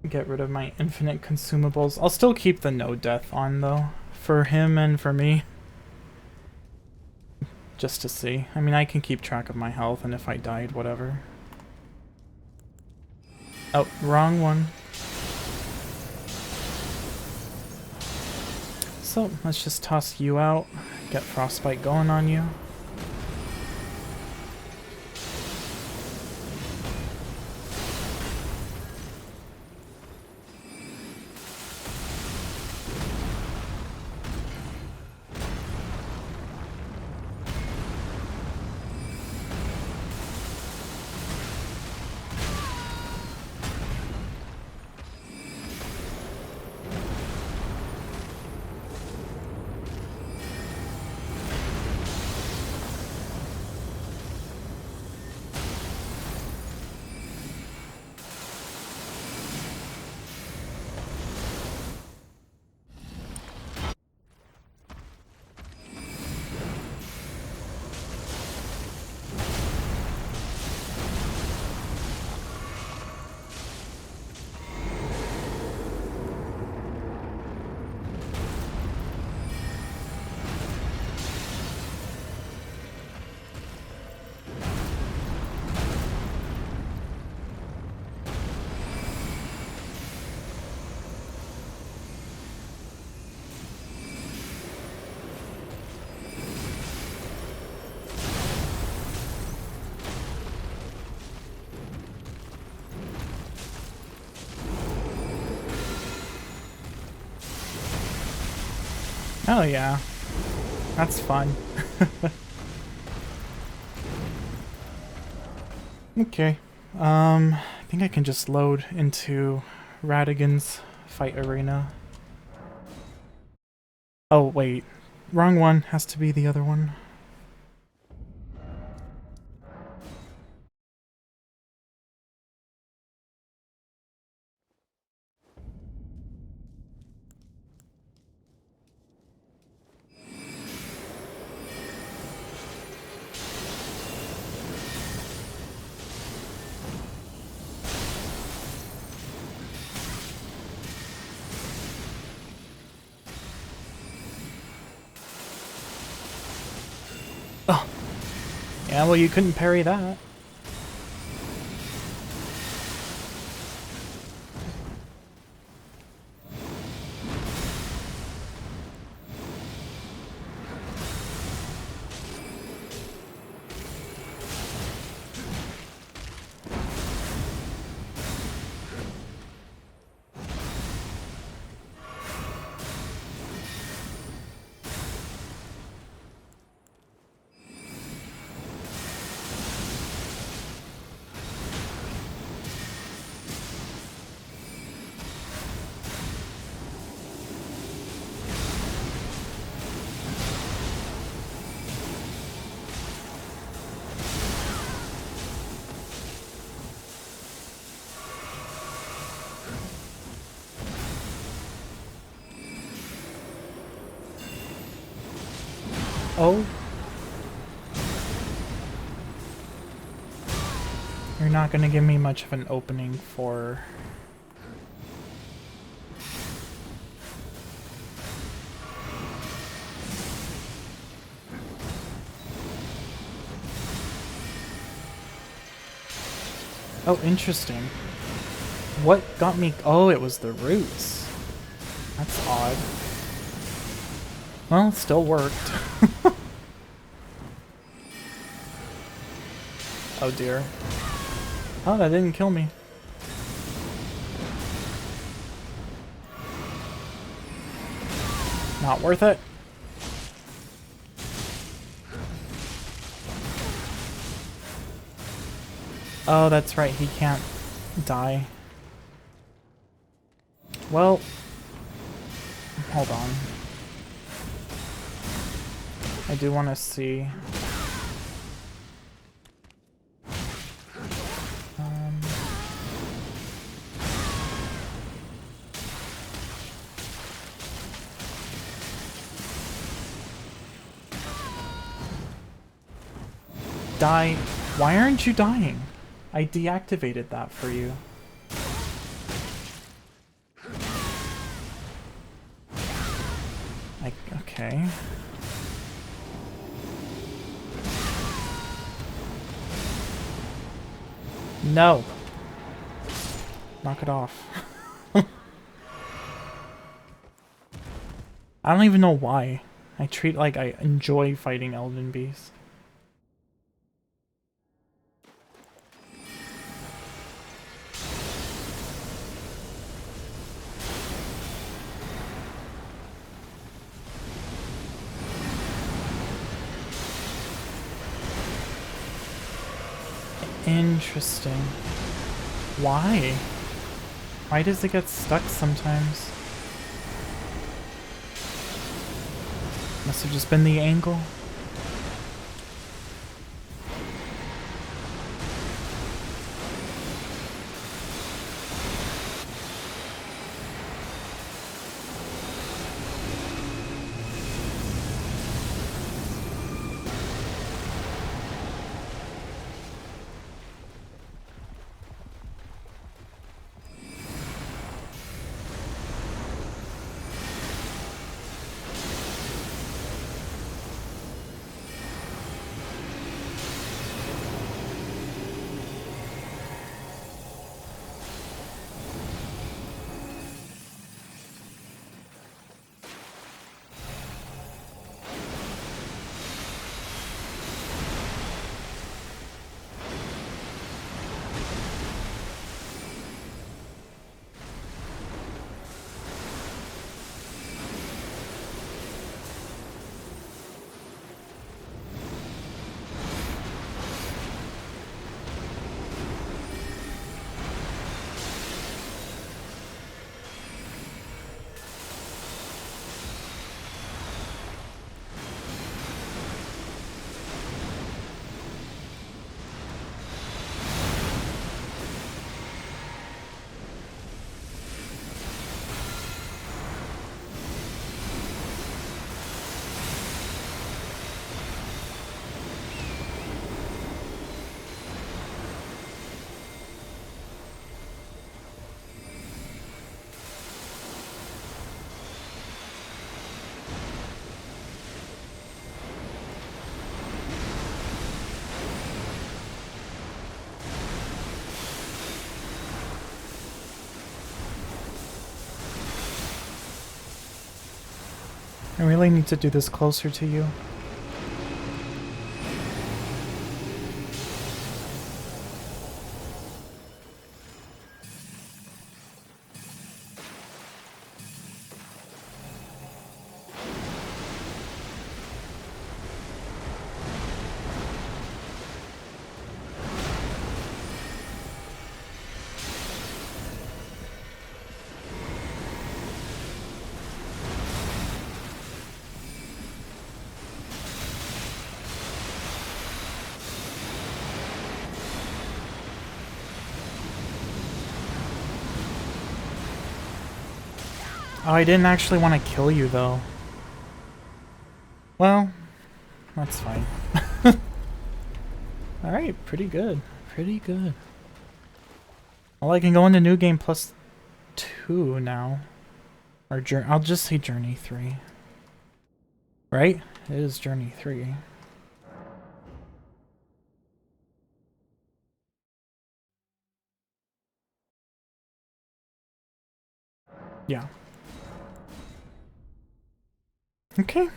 get rid of my infinite consumables. I'll still keep the no death on, though, for him and for me. Just to see. I mean, I can keep track of my health, and if I died, whatever. Oh, wrong one. So, let's just toss you out. Get Frostbite going on you. Oh yeah, that's fun. Okay, I think I can just load into Radigan's fight arena. Oh wait, wrong one, has to be the other one. Oh, yeah, well you couldn't parry that. Oh. You're not gonna give me much of an opening for... Oh, interesting. What got me... Oh, it was the roots. That's odd. Well, it still worked. Oh dear. Oh, that didn't kill me. Not worth it. Oh, that's right, he can't die. Well, hold on. I do want to see. Die. Why aren't you dying? I deactivated that for you. Okay. No. Knock it off. I don't even know why. I treat like I enjoy fighting Elden beasts. Interesting. Why? Why does it get stuck sometimes? Must have just been the angle. I really need to do this closer to you. Oh, I didn't actually want to kill you, though. Well, that's fine. Alright, pretty good. Pretty good. Well, I can go into New Game plus 2 now. Or I'll just say Journey 3. Right? It is Journey 3. Yeah. Okay.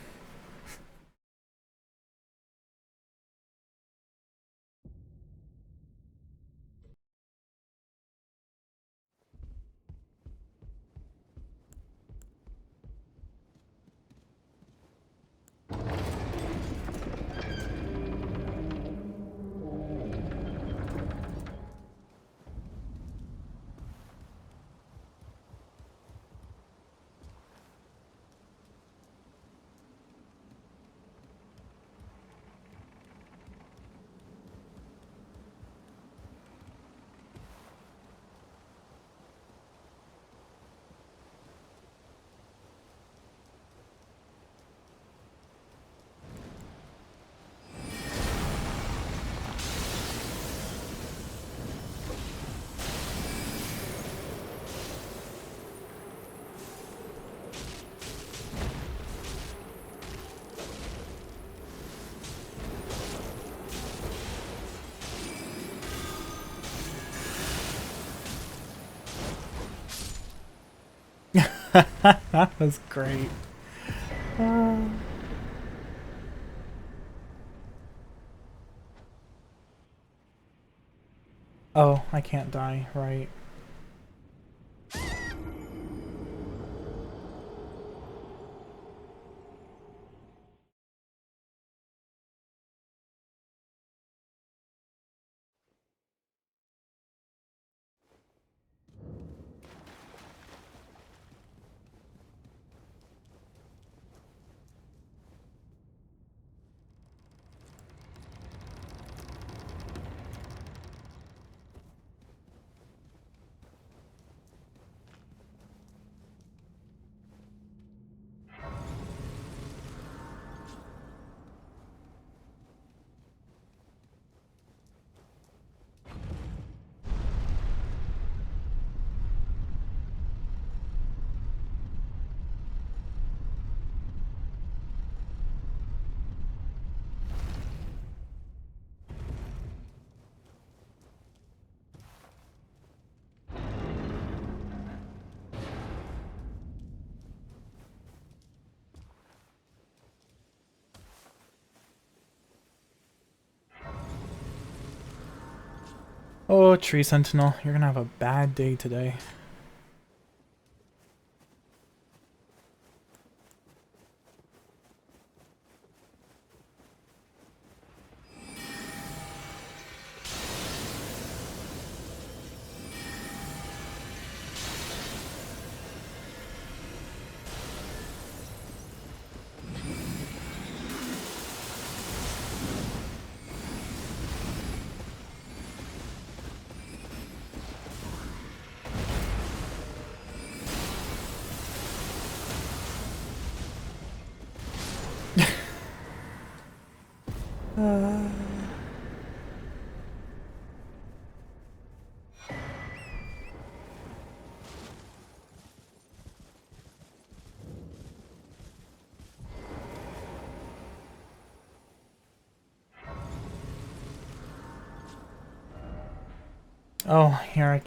That was great. Oh, I can't die, right. Oh, Tree Sentinel, you're gonna have a bad day today. Oh, here I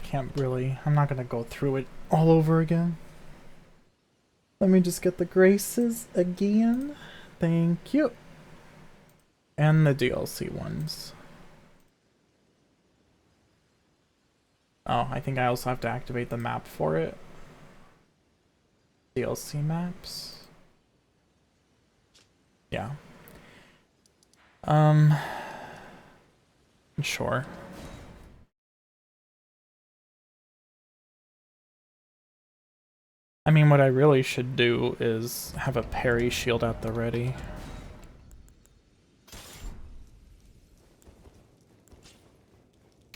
can't really. I'm not gonna go through it all over again. Let me just get the graces again. Thank you. And the DLC ones. Oh, I think I also have to activate the map for it. DLC maps. Yeah. Sure. I mean, what I really should do is have a parry shield at the ready.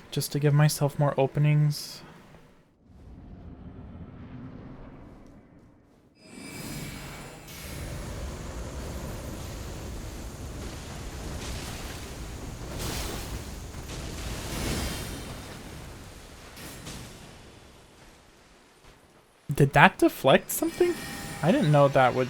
Just to give myself more openings. Did that deflect something? I didn't know that would...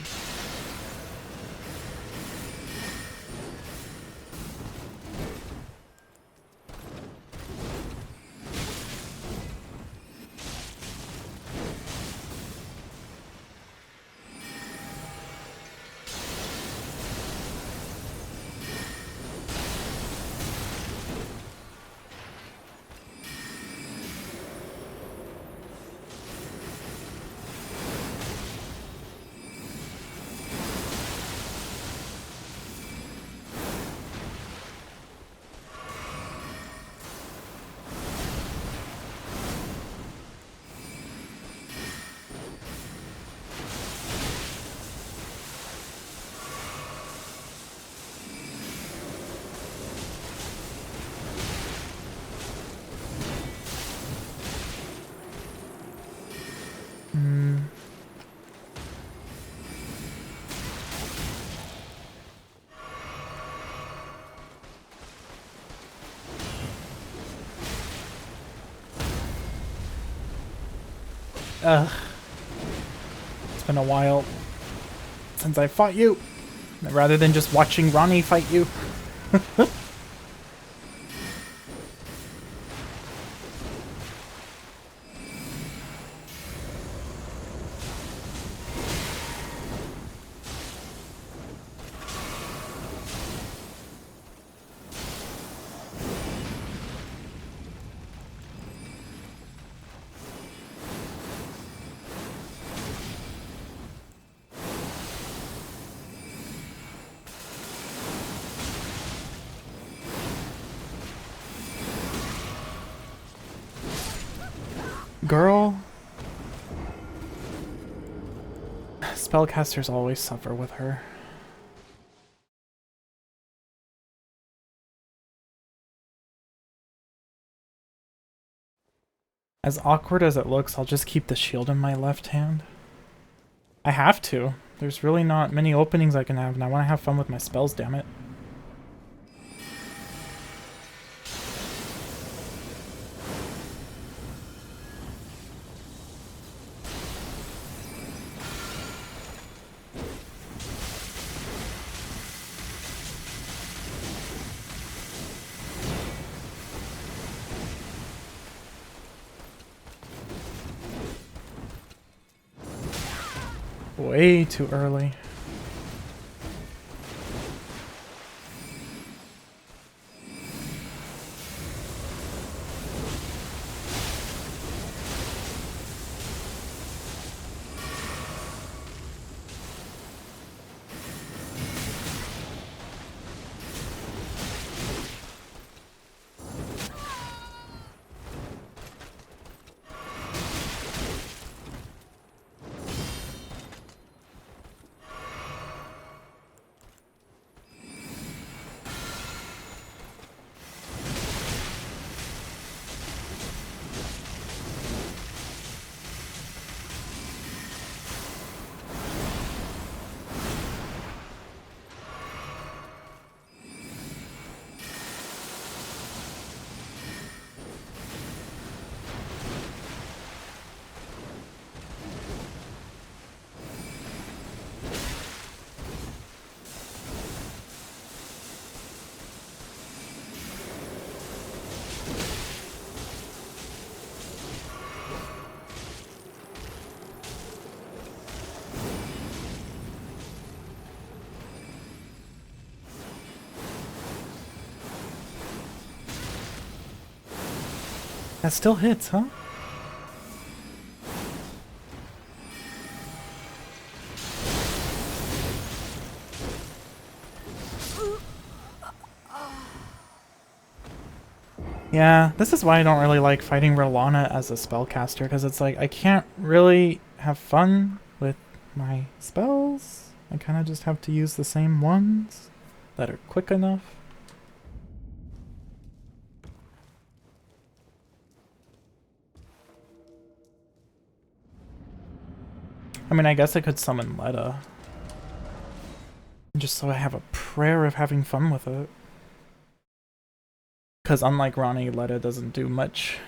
Ugh. It's been a while since I fought you. Rather than just watching Ronnie fight you. Girl. Spellcasters always suffer with her. As awkward as it looks, I'll just keep the shield in my left hand. I have to. There's really not many openings I can have, and I want to have fun with my spells, damn it. Way too early. That still hits, huh? Yeah, this is why I don't really like fighting Rolana as a spellcaster, because it's like I can't really have fun with my spells. I kind of just have to use the same ones that are quick enough. I mean, I guess I could summon Letta. Just so I have a prayer of having fun with it. Because unlike Ronnie, Letta doesn't do much.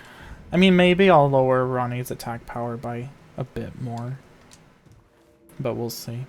I mean, maybe I'll lower Ronnie's attack power by a bit more. But we'll see.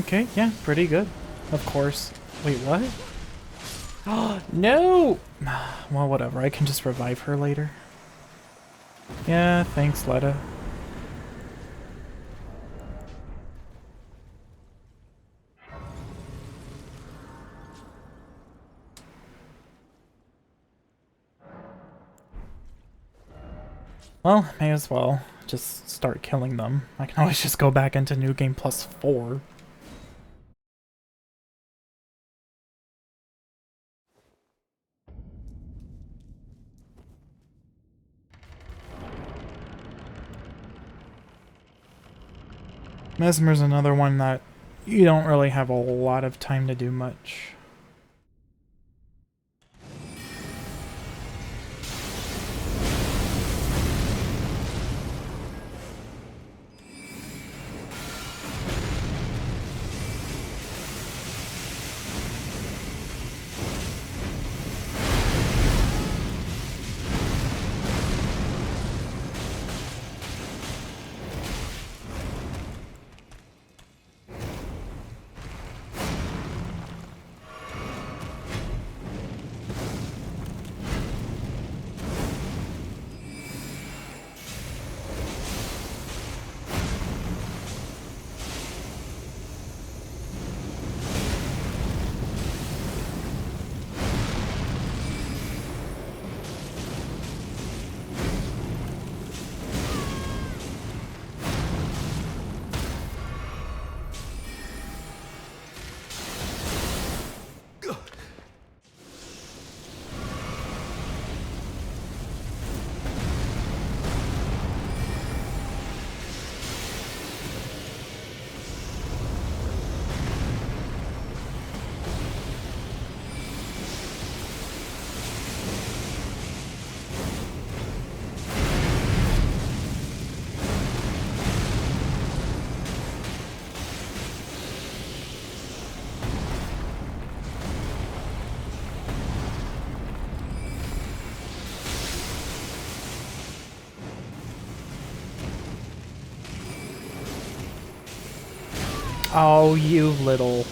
Okay, yeah, pretty good. Of course. Wait, what? Oh, no! Well, whatever. I can just revive her later. Yeah, thanks, Letta. Well, may as well just start killing them. I can always just go back into New Game Plus 4. Mesmer's another one that you don't really have a lot of time to do much. Oh, you little...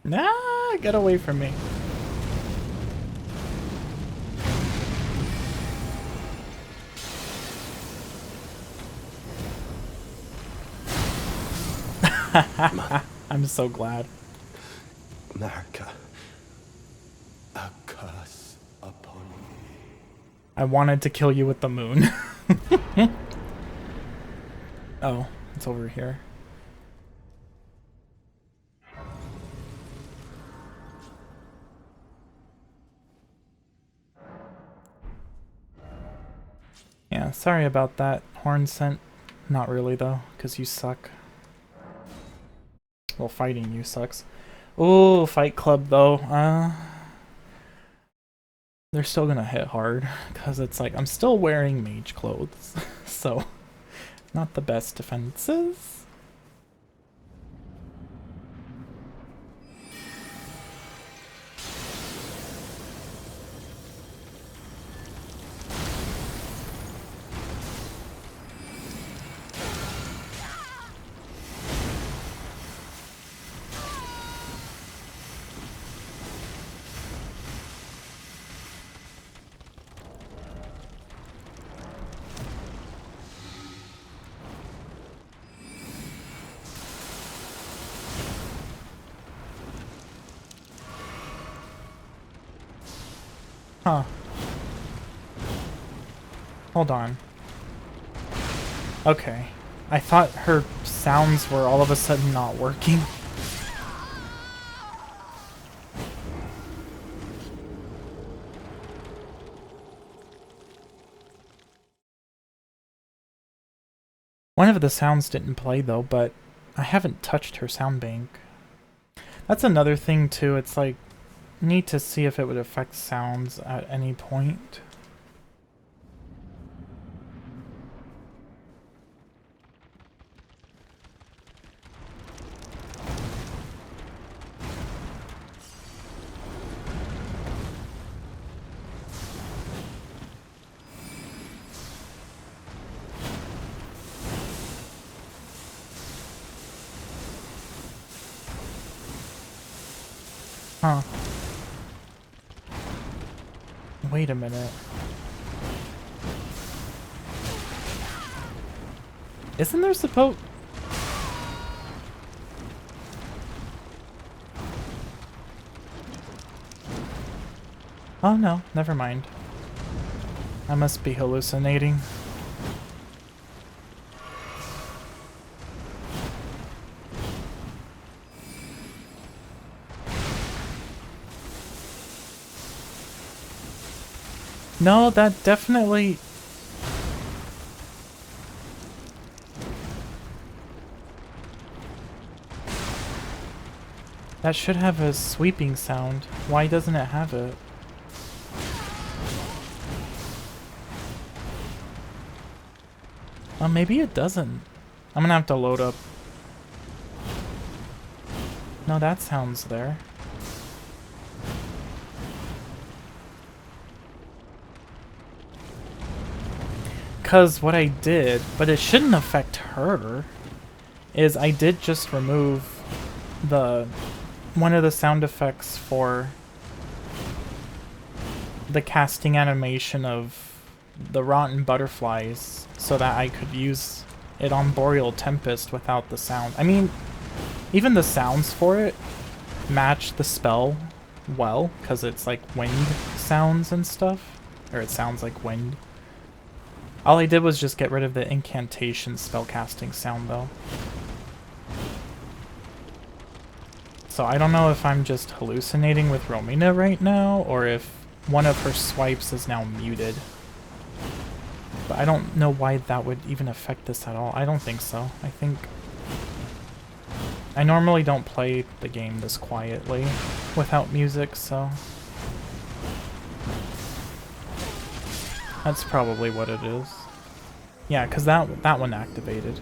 Nah, get away from me. I'm so glad. America, a curse upon me. I wanted to kill you with the moon. Oh, it's over here. Yeah, sorry about that, horn scent. Not really, though, because you suck. Well, fighting you sucks. Ooh, Fight Club, though. They're still gonna hit hard, because it's like, I'm still wearing mage clothes. So, not the best defenses. Huh. Hold on. Okay. I thought her sounds were all of a sudden not working. One of the sounds didn't play though, but I haven't touched her sound bank. That's another thing too, it's like, need to see if it would affect sounds at any point. Huh. Wait a minute. Isn't there supposed... Oh no, never mind. I must be hallucinating. No, that definitely... That should have a sweeping sound. Why doesn't it have it? Oh, maybe it doesn't. I'm gonna have to load up. No, that sounds there. Because what I did, but it shouldn't affect her, is I did just remove one of the sound effects for the casting animation of the rotten butterflies so that I could use it on Boreal Tempest without the sound. I mean, even the sounds for it match the spell well, because it's like wind sounds and stuff, or it sounds like wind. All I did was just get rid of the incantation spellcasting sound though. So I don't know if I'm just hallucinating with Romina right now, or if one of her swipes is now muted. But I don't know why that would even affect this at all. I don't think so. I think... I normally don't play the game this quietly without music, so... That's probably what it is. Yeah, because that one activated.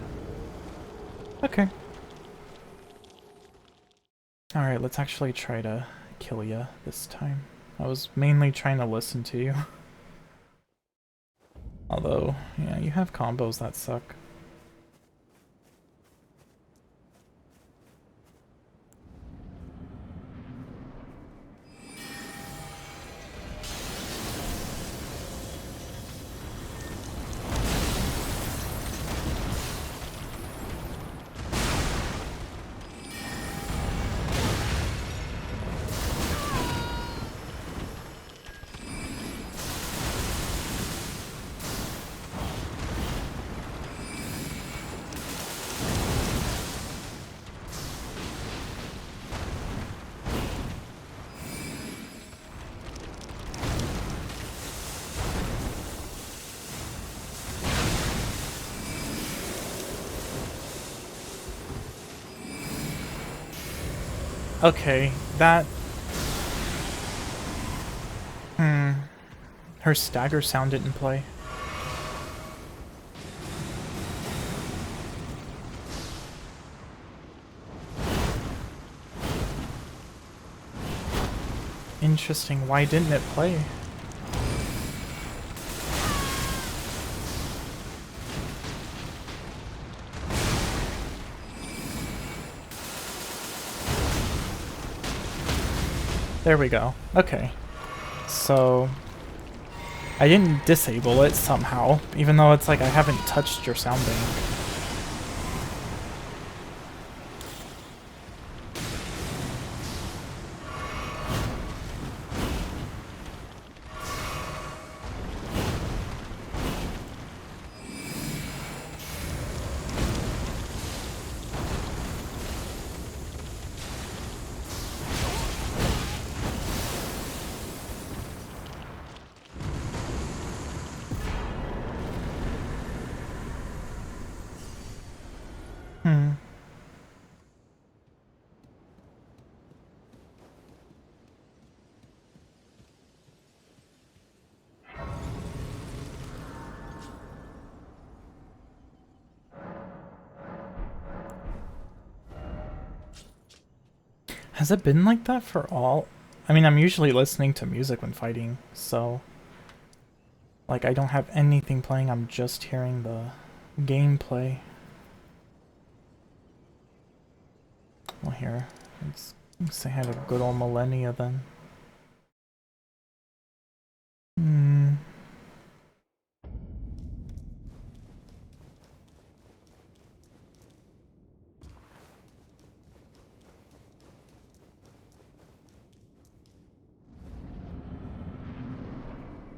Okay. Alright, let's actually try to kill ya this time. I was mainly trying to listen to you. Although, yeah, you have combos that suck. Okay, that... Her stagger sound didn't play. Interesting, why didn't it play? There we go. Okay. So... I didn't disable it somehow, even though it's like I haven't touched your sound bank. Hmm. Has it been like that for all? I mean, I'm usually listening to music when fighting, so... Like, I don't have anything playing, I'm just hearing the gameplay. Well, here, let's say I have a good old millennia then. Hmm.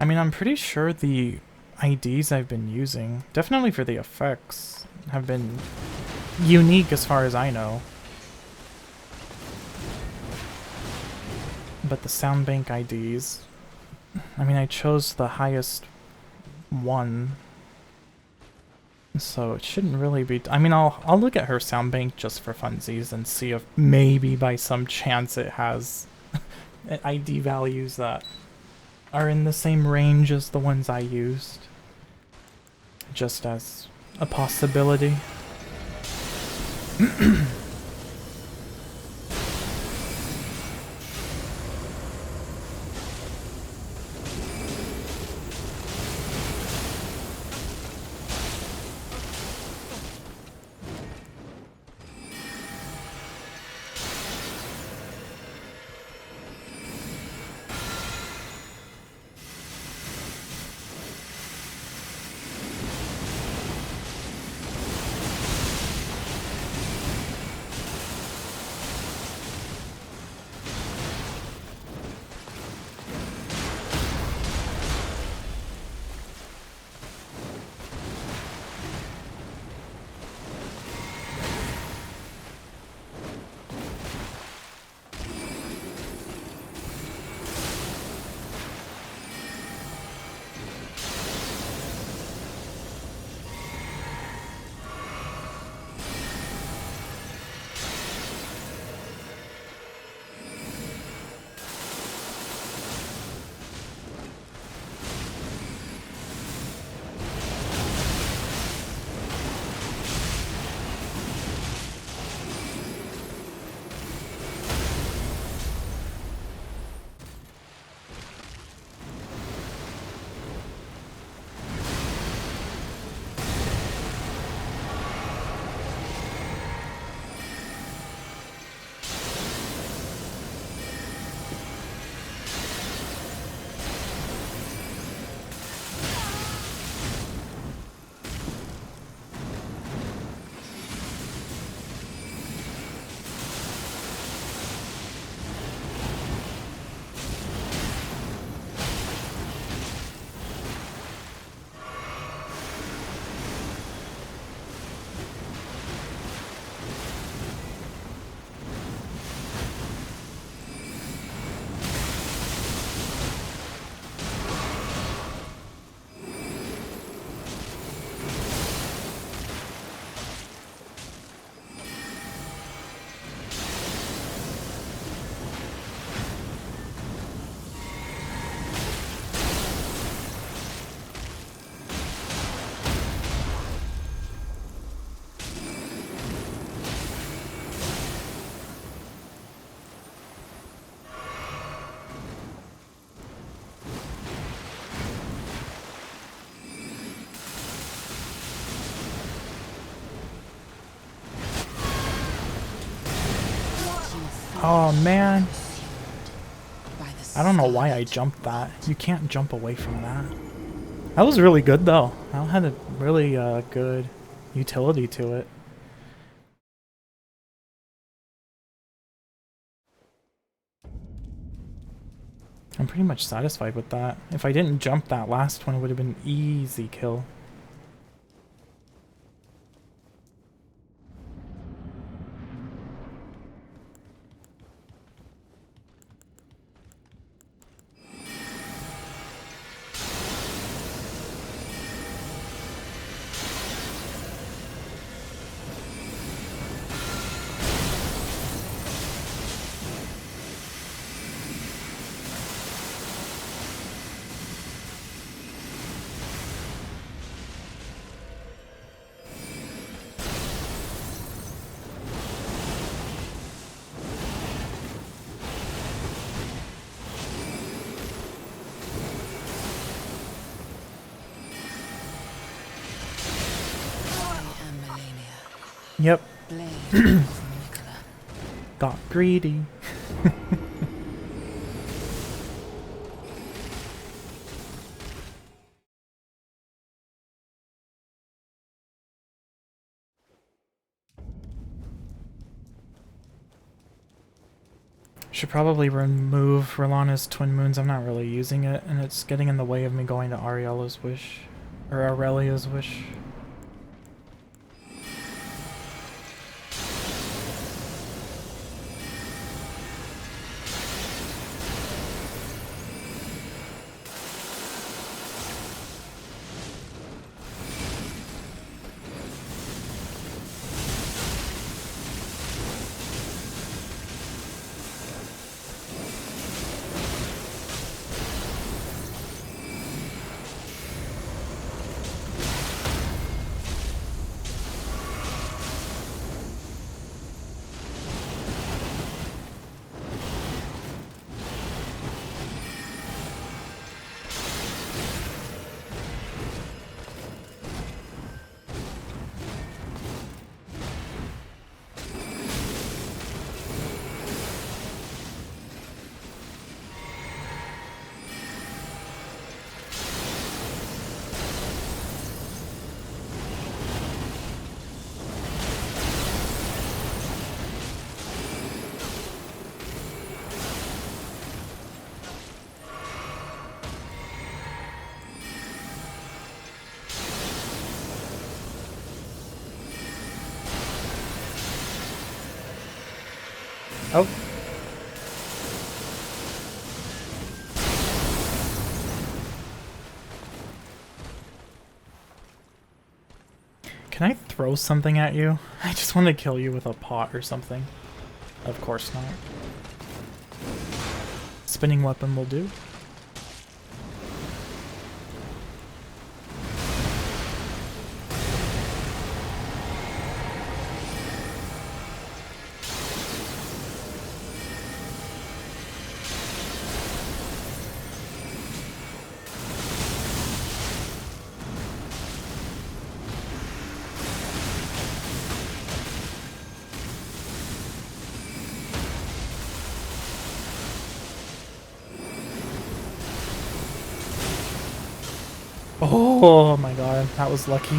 I mean, I'm pretty sure the IDs I've been using, definitely for the effects, have been unique as far as I know. But the sound bank IDs, I mean, I chose the highest one, so it shouldn't really be... I mean, I'll look at her sound bank just for funsies and see if maybe by some chance it has ID values that are in the same range as the ones I used. Just as a possibility. Oh man. I don't know why I jumped that. You can't jump away from that. That was really good though. That had a really good utility to it. I'm pretty much satisfied with that. If I didn't jump that last one, it would have been easy kill. Yep. Blade of Nicola. Got greedy. Should probably remove Rolana's Twin Moons. I'm not really using it, and it's getting in the way of me going to Ariela's Wish. Or Aurelia's Wish. Oh. Can I throw something at you? I just want to kill you with a pot or something. Of course not. Spinning weapon will do. Oh my god, that was lucky.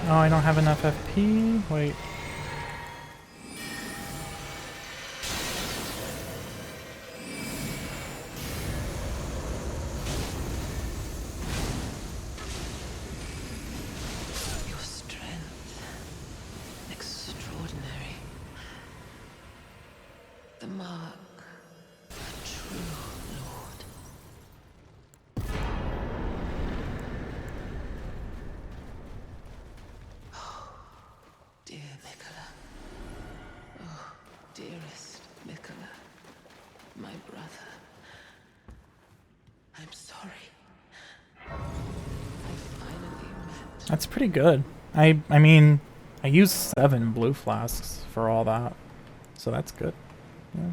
Oh, I don't have enough FP? Wait. Your strength. Extraordinary. The mark of a true lord. Dear Nicola. Oh, dearest Nicola. My brother. I'm sorry. I finally met. That's pretty good. I mean, I used 7 blue flasks for all that. So that's good. Yeah.